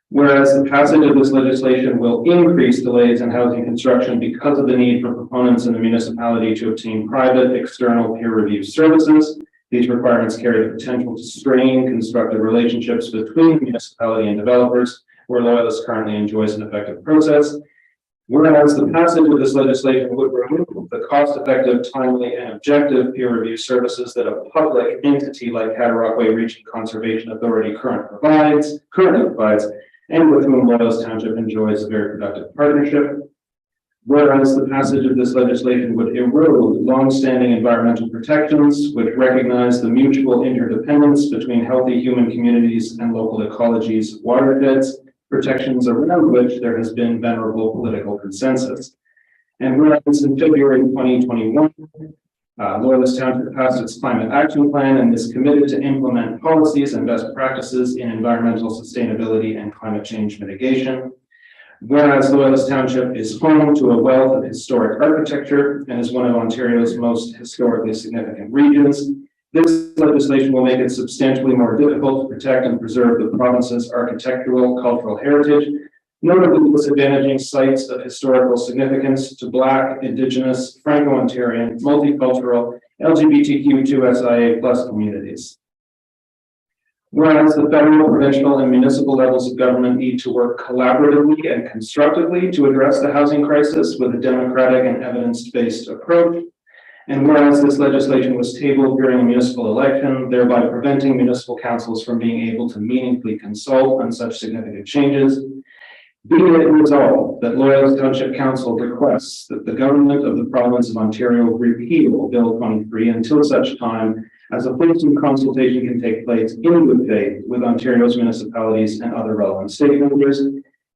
Whereas the passage of this legislation will increase delays in housing construction because of the need for proponents in the municipality to obtain private external peer review services. These requirements carry the potential to strain constructive relationships between the municipality and developers, where Loyalist currently enjoys an effective process. Whereas the passage of this legislation would remove the cost-effective, timely, and objective peer review services that a public entity like Cataraqui Region Conservation Authority currently provides, and with whom Loyalist Township enjoys a very productive partnership. Whereas the passage of this legislation would erode long-standing environmental protections, which recognize the mutual interdependence between healthy human communities and local ecologies, watersheds, protections around which there has been venerable political consensus. And whereas in February 2021, Loyalist Township passed its climate action plan and is committed to implement policies and best practices in environmental sustainability and climate change mitigation. Whereas Loyalist Township is home to a wealth of historic architecture and is one of Ontario's most historically significant regions, This legislation will make it substantially more difficult to protect and preserve the province's architectural cultural heritage, notably disadvantaging sites of historical significance to Black, Indigenous, Franco-Ontarian, multicultural, LGBTQ2SIA+ communities. Whereas the federal, provincial, and municipal levels of government need to work collaboratively and constructively to address the housing crisis with a democratic and evidence-based approach. And whereas this legislation was tabled during a municipal election, thereby preventing municipal councils from being able to meaningfully consult on such significant changes, be it resolved that Loyalist Township Council requests that the government of the province of Ontario repeal Bill 23 until such time as a fulsome consultation can take place in good faith with Ontario's municipalities and other relevant stakeholders,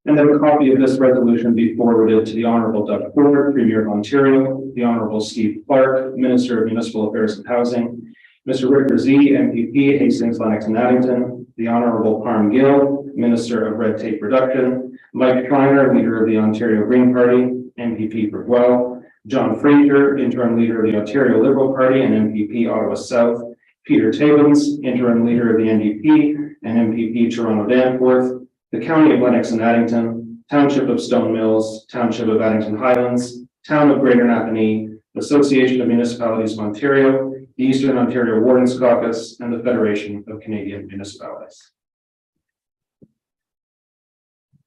and that a copy of this resolution be forwarded to the Honourable Doug Ford, Premier of Ontario, the Honourable Steve Clark, Minister of Municipal Affairs and Housing, Mr. Rick Brzee, MPP, Hastings, Lennox and Addington, the Honourable Parm Gill, Minister of Red Tape Reduction, Mike Schreiner, Leader of the Ontario Green Party, MPP for Guelph, John Fraser, Interim Leader of the Ontario Liberal Party and MPP Ottawa South, Peter Tabens, Interim Leader of the NDP and MPP Toronto Danforth, the County of Lennox and Addington, Township of Stone Mills, Township of Addington Highlands, Town of Greater Napanee, Association of Municipalities of Ontario, the Eastern Ontario Wardens Caucus, and the Federation of Canadian Municipalities.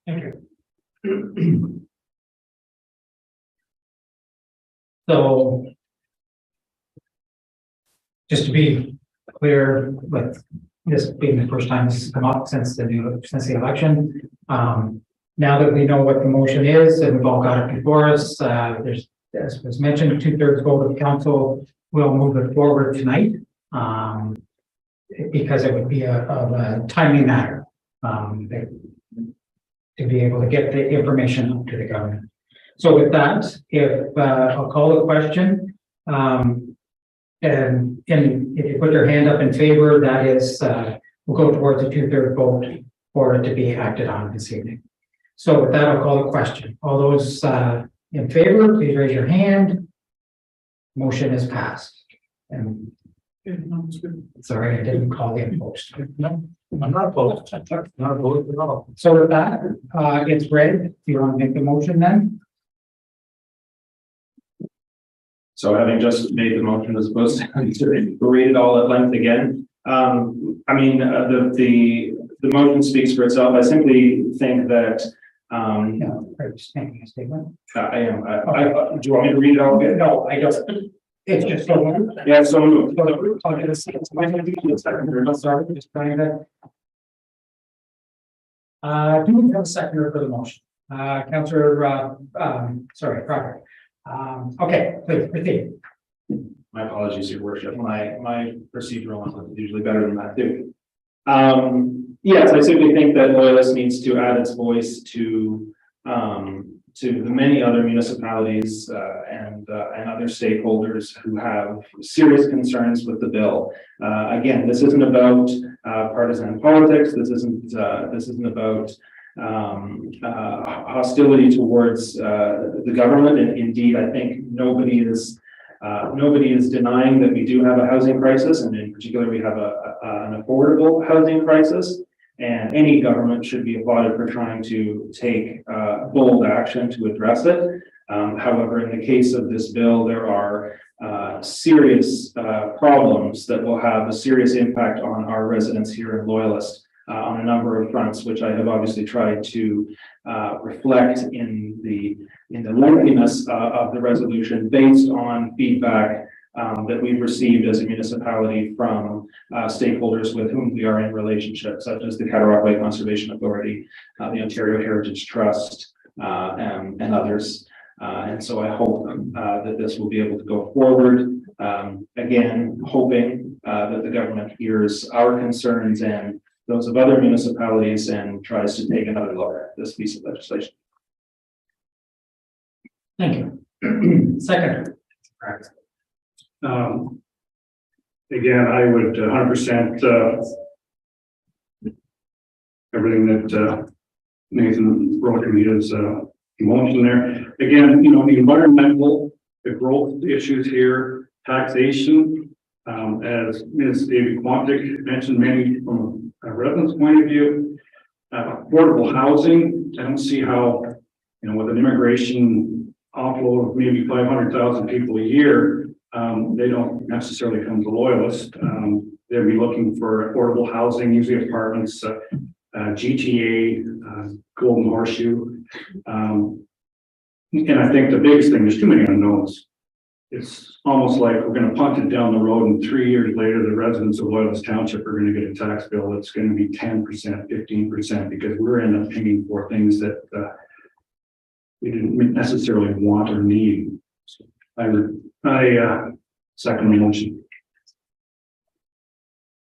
Thank you. So, just to be clear, with this being the first time this has come up since the election, now that we know what the motion is and we've all got it before us, there's, as was mentioned, 2/3 vote of council will move it forward tonight, because it would be a timely matter to be able to get the information to the government. So with that, if I'll call the question, and if you put your hand up in favor, that is, we'll go towards a 2/3 vote for it to be acted on this evening. So with that, I'll call the question. All those in favor, please raise your hand. Motion is passed. And sorry, I didn't call the opposed. No, I'm not opposed. Not opposed at all. So with that, it's read. Do you want to make the motion then? So having just made the motion as opposed to read it all at length again, I mean, the motion speaks for itself. I simply think that No, are you just making a statement? I am. Do you want me to read it all again? No, I don't. It's just so moved. Yeah, so moved. Sorry, just trying to. Do we have a seconder for the motion? Councillor, sorry, Crocker. Okay, please proceed. My apologies, Your Worship. My procedural one is usually better than that too. Yes, I simply think that Loyalist needs to add its voice to the many other municipalities and other stakeholders who have serious concerns with the bill. Again, this isn't about partisan politics. This isn't about hostility towards the government. And indeed, I think nobody is denying that we do have a housing crisis, and in particular, we have an affordable housing crisis. And any government should be applauded for trying to take bold action to address it. However, in the case of this bill, there are serious problems that will have a serious impact on our residents here in Loyalist on a number of fronts, which I have obviously tried to reflect in the lengthiness of the resolution based on feedback that we've received as a municipality from stakeholders with whom we are in relationship, such as the Cataraqui Conservation Authority, the Ontario Heritage Trust, and others. And so I hope that this will be able to go forward. Again, hoping that the government hears our concerns and those of other municipalities and tries to take another look at this piece of legislation. Thank you. Second. Again, I would 100% everything that Nathan wrote in his emotion there. Again, you know, the environmental, the growth issues here, taxation, As Ms. David Quantic mentioned, many from a resident's point of view, affordable housing, I don't see how, with an immigration offload of maybe 500,000 people a year, they don't necessarily come to Loyalist. They'll be looking for affordable housing, usually apartments, GTA, Golden Horseshoe. And I think the biggest thing, there's too many unknowns. It's almost like we're going to punt it down the road, and 3 years later, the residents of Loyalist Township are going to get a tax bill that's going to be 10%, 15%, because we're end up paying for things that we didn't necessarily want or need. So I second the motion.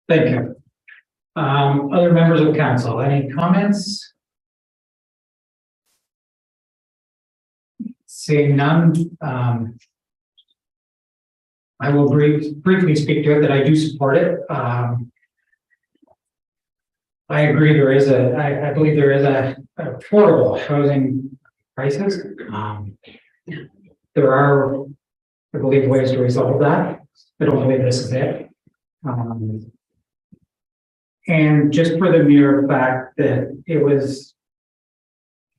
Thank you. Other members of council, any comments? Seeing none, I will briefly speak to it that I do support it. I agree there is I believe there is a affordable housing crisis. There are, I believe, ways to resolve that. I don't believe this is it. And just for the mere fact that it was,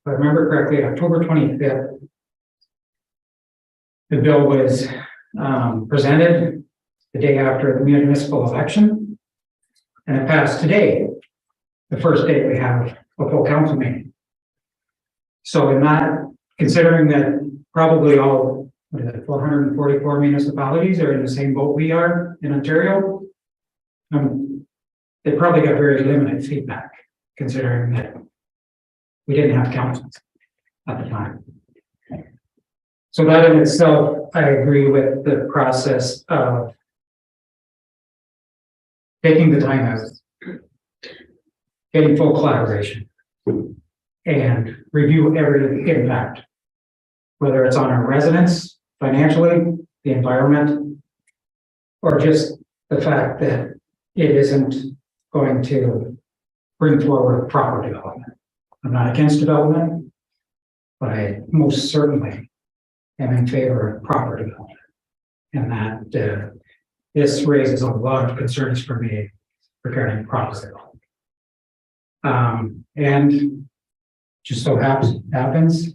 if I remember correctly, October 25th, the bill was presented the day after the municipal election, and it passed today, the first day we have a full council meeting. So in that, considering that probably all, 444 municipalities are in the same boat we are in Ontario, they probably got very limited feedback, considering that we didn't have councils at the time. So that in itself, I agree with the process of taking the time out, getting full collaboration, and review every impact, whether it's on our residents, financially, the environment, or just the fact that it isn't going to bring forward proper development. I'm not against development, but I most certainly am in favor of proper development. And that this raises a lot of concerns for me regarding proper development. And just so happens,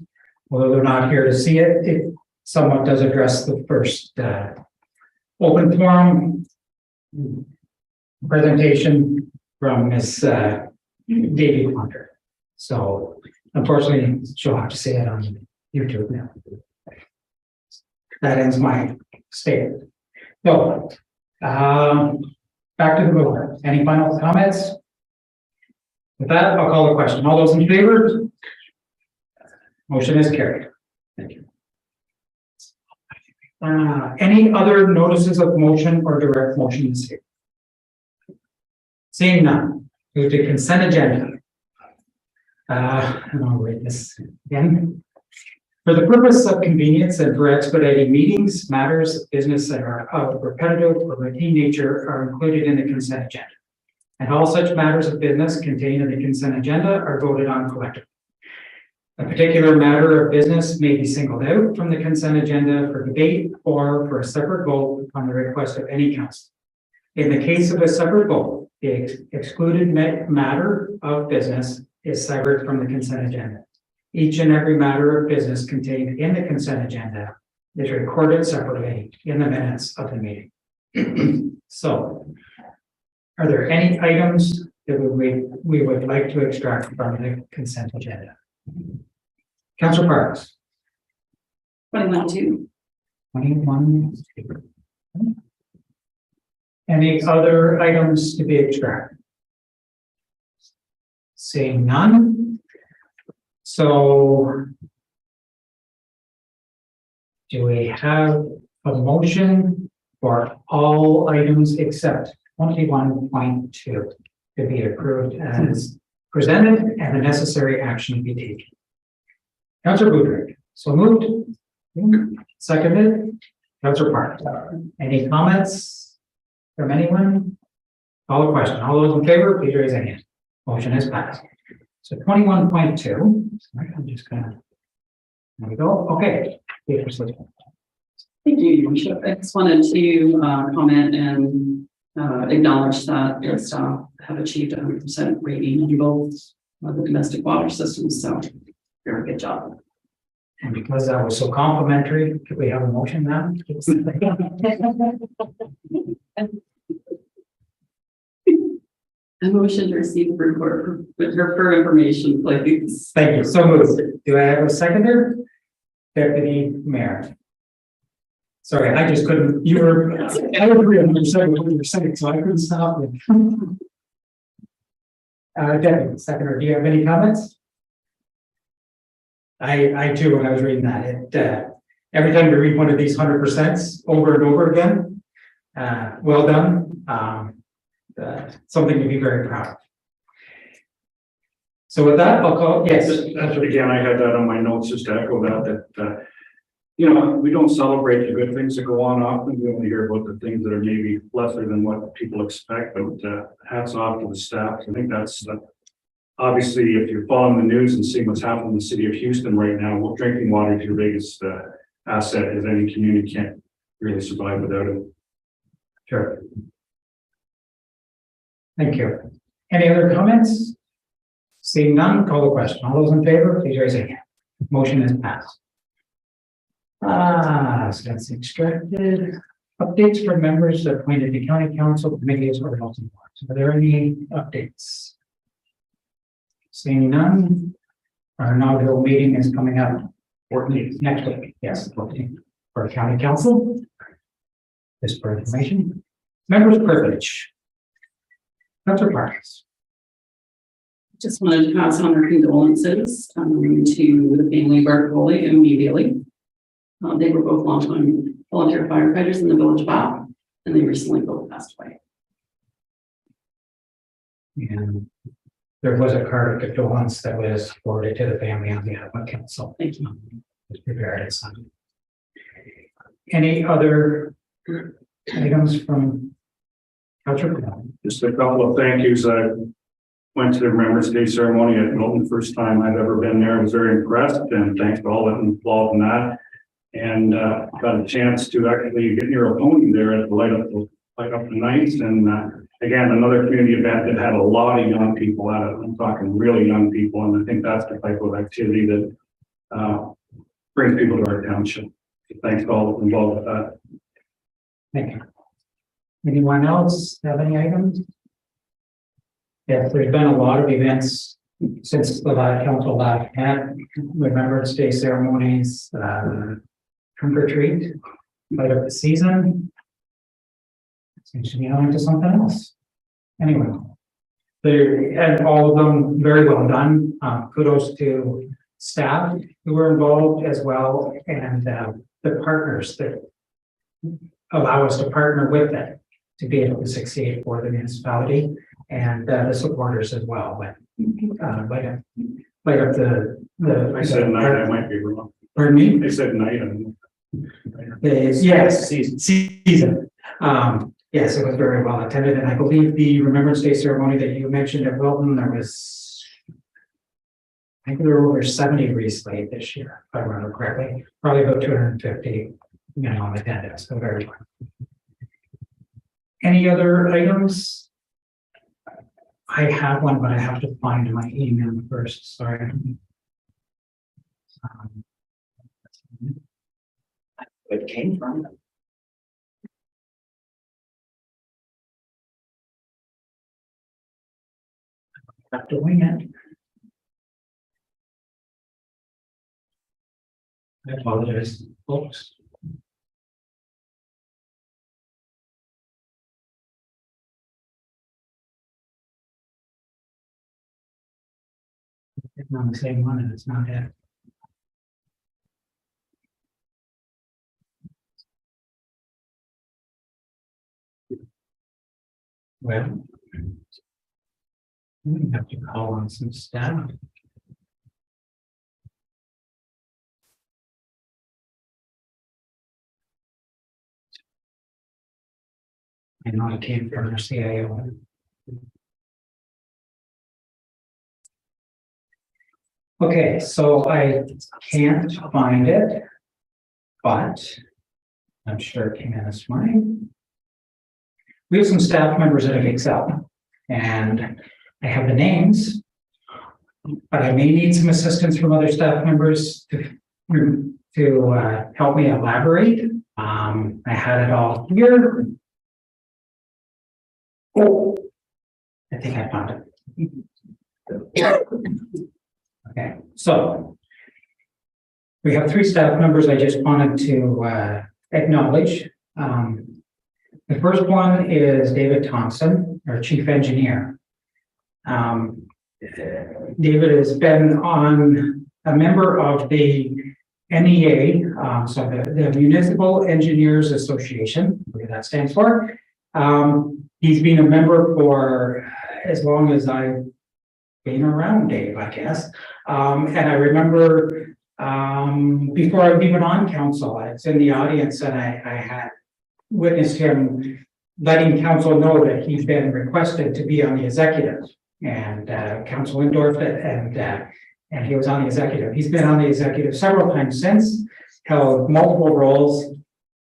although they're not here to see it, it somewhat does address the first open forum presentation from Ms. Davey Hunter. So unfortunately, she'll have to see it on YouTube now. That ends my statement. So, back to the board. Any final comments? With that, I'll call the question. All those in favor? Motion is carried. Thank you. Any other notices of motion or direct motion this year? Seeing none, move to consent agenda. And I'll read this again. For the purpose of convenience and for expediting meetings, matters of business that are of repetitive or routine nature are included in the consent agenda. And all such matters of business contained in the consent agenda are voted on collectively. A particular matter of business may be singled out from the consent agenda for debate or for a separate vote on the request of any council. In the case of a separate vote, the excluded matter of business is severed from the consent agenda. Each and every matter of business contained in the consent agenda is recorded separately in the minutes of the meeting. So, are there any items that we would like to extract from the consent agenda? Councilor Parks. 21-2. 21-2. Any other items to be extracted? Seeing none. So, do we have a motion for all items except 21.2 to be approved as presented and the necessary action be taken? Councilor Boudreau, so moved. Seconded. Councilor Park. Any comments from anyone? Call the question. All those in favor, please raise a hand. Motion is passed. So 21.2. I'm just gonna. There we go. Okay. Thank you, Your Worship. I just wanted to comment and acknowledge that the staff have achieved 100% rating in both the domestic water systems. So, very good job. And because that was so complimentary, could we have a motion now? A motion to receive the report with her for information, please. Thank you. So moved. Do I have a seconder? Deputy Mayor. Sorry, I just couldn't, you were, I agree on your second, what you were saying, so I couldn't stop it. Deputy Seconder, do you have any comments? I too, when I was reading that, it, every time we read one of these 100% over and over again, well done. Something to be very proud of. So with that, I'll call, yes. Again, I had that on my notes just to echo that, you know, we don't celebrate the good things that go on often. We only hear about the things that are maybe lesser than what people expect, but hats off to the staff. I think that's obviously, if you're following the news and seeing what's happening in the city of Houston right now, well, drinking water is your biggest asset, as any community can't really survive without it. Sure. Thank you. Any other comments? Seeing none, call the question. All those in favor, please raise your hand. Motion is passed. So that's extracted. Updates from members appointed to county council committees or health boards. Are there any updates? Seeing none, our inaugural meeting is coming up 14th next week. Yes, 14th for county council. Just for information. Members privilege. Councilor Parks. Just wanted to pass on our condolences to the family of Bart Foley immediately. They were both longtime volunteer firefighters in the village of Bath, and they recently both passed away. And there was a card of condolence that was forwarded to the family on behalf of council. Thank you. It's prepared and signed. Any other items from Councilor? Just a couple of thank yous. I went to the Remembrance Day ceremony at Milton, the first time I've ever been there. I was very impressed, and thanks to all that involved in that. And got a chance to actually get near a pony there at the light up the nights. And again, another community event that had a lot of young people at it. I'm talking really young people, and I think that's the type of activity that brings people to our township. So thanks to all involved with that. Thank you. Anyone else have any items? Yes, there's been a lot of events since the last council last had Remembrance Day ceremonies, trunk or treat, light up the season. Seems to be on to something else. Anyway, and all of them very well done. Kudos to staff who were involved as well, and the partners that allow us to partner with them to be able to succeed for the municipality, and the supporters as well. But light up the. I said night, I might be wrong. Pardon me? I said night. Yes, season. Yes, it was very well attended, and I believe the Remembrance Day ceremony that you mentioned at Wilton, there was, I think there were over 70 recently this year, if I remember correctly. Probably about 250, attendance. So very well. Any other items? I have one, but I have to find my email first. Sorry. It came from. Have to wing it. I apologize, folks. It's on the same one and it's not it. Well, we have to call on some staff. I know it came from our CIO. Okay, so I can't find it, but I'm sure it came in this morning. We have some staff members that have excelled, and I have the names, but I may need some assistance from other staff members to help me elaborate. I had it all here. Oh, I think I found it. Okay, so we have 3 staff members I just wanted to acknowledge. The first one is David Thompson, our chief engineer. David has been a member of the NEA, so the Municipal Engineers Association, whatever that stands for. He's been a member for as long as I've been around, Dave, I guess. And I remember before I was even on council, I was in the audience and I had witnessed him letting council know that he's been requested to be on the executive, and council endorsed it, and he was on the executive. He's been on the executive several times since, held multiple roles,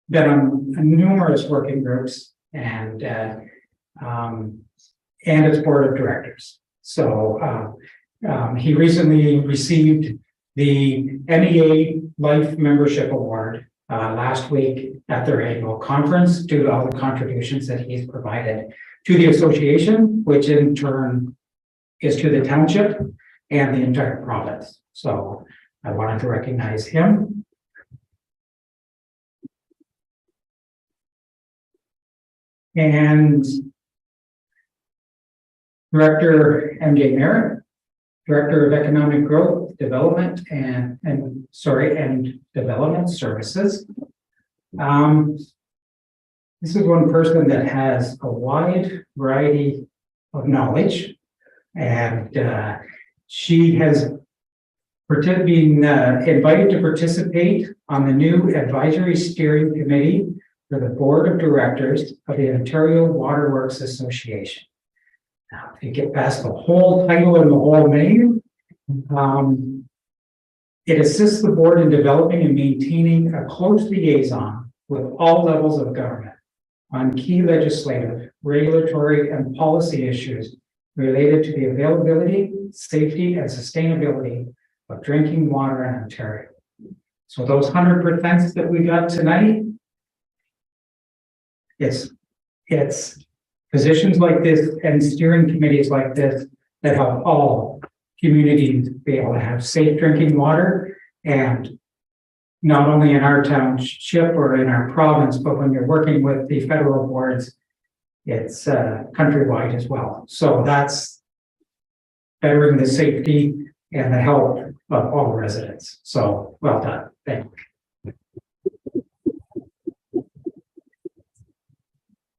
been on numerous working groups, and its board of directors. So he recently received the NEA Life Membership Award last week at their annual conference due to all the contributions that he's provided to the association, which in turn is to the township and the entire province. So I wanted to recognize him. And Director MJ Merritt, Director of Economic Growth, Development and Development Services. This is one person that has a wide variety of knowledge, and she has been invited to participate on the new advisory steering committee for the board of directors of the Ontario Waterworks Association. Now, if you get past the whole title and the whole name, it assists the board in developing and maintaining a close liaison with all levels of government on key legislative, regulatory, and policy issues related to the availability, safety, and sustainability of drinking water in Ontario. So those 100% that we got tonight, it's positions like this and steering committees like this that help all communities be able to have safe drinking water, and not only in our township or in our province, but when you're working with the federal boards, it's countrywide as well. So that's bettering the safety and the health of all residents. So well done. Thank you.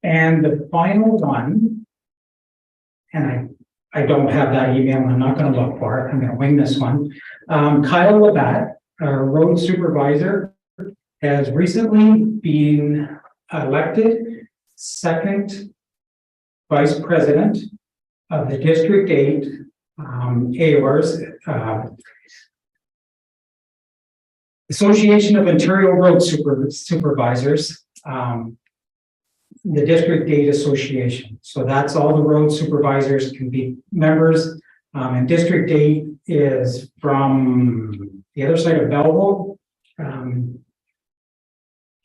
And the final one, and I don't have that email, I'm not going to look for it, I'm going to wing this one. Kyle Labatt, our road supervisor, has recently been elected second vice president of the District 8 AORs, Association of Ontario Road Supervisors, the District 8 Association. So that's all the road supervisors can be members. And District 8 is from the other side of Belleville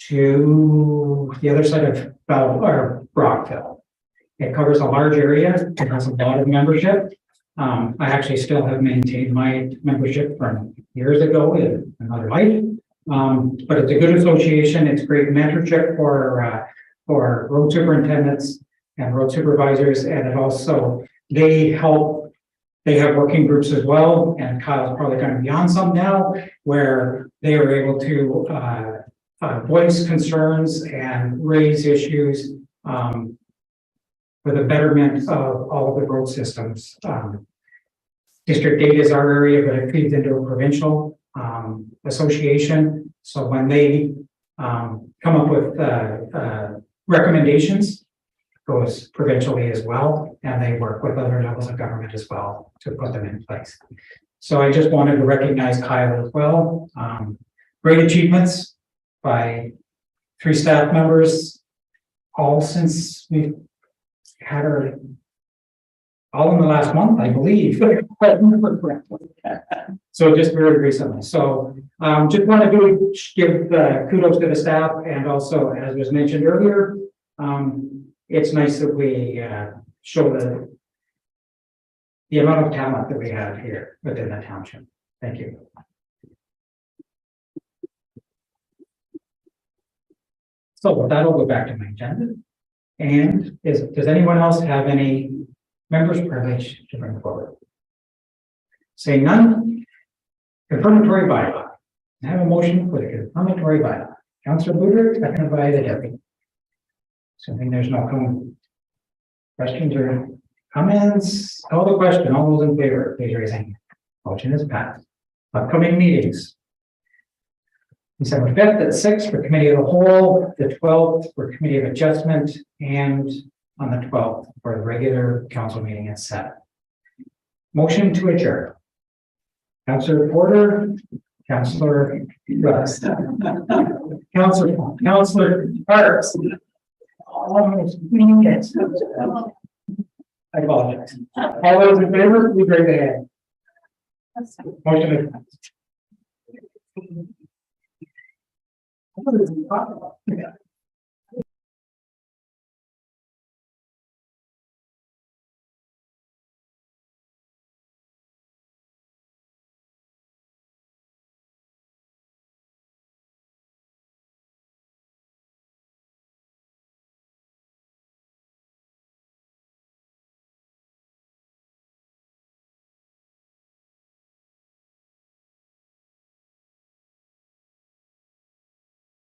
to the other side of Belleville or Brockville. It covers a large area. It has a lot of membership. I actually still have maintained my membership from years ago in another life. But it's a good association. It's great mentorship for road superintendents and road supervisors, and it also, they have working groups as well, and Kyle's probably going to be on some now, where they are able to voice concerns and raise issues for the betterment of all of the road systems. District 8 is our area, but it feeds into a provincial association. So when they come up with recommendations, goes provincially as well, and they work with other levels of government as well to put them in place. So I just wanted to recognize Kyle as well. Great achievements by 3 staff members, all since we had our, all in the last month, I believe. So just very recently. So just want to give kudos to the staff, and also, as was mentioned earlier, it's nice that we show the amount of talent that we have here within the township. Thank you. So with that, I'll go back to my agenda. And does anyone else have any members' privilege to bring forward? Saying none, confirmatory bylaw. I have a motion for the confirmatory bylaw. Councillor Booter, seconded by the deputy. So I think there's no questions or comments. Call the question. All those in favor, please raise your hand. Motion is passed. Upcoming meetings. December 5th at 6 for committee of the whole, the 12th for committee of adjustment, and on the 12th for the regular council meeting at 7. Motion to adjourn. Councillor Porter, Councillor Russ, Councillor Parks. Almost minutes. I apologize. All those in favor, please raise your hand. Motion is passed.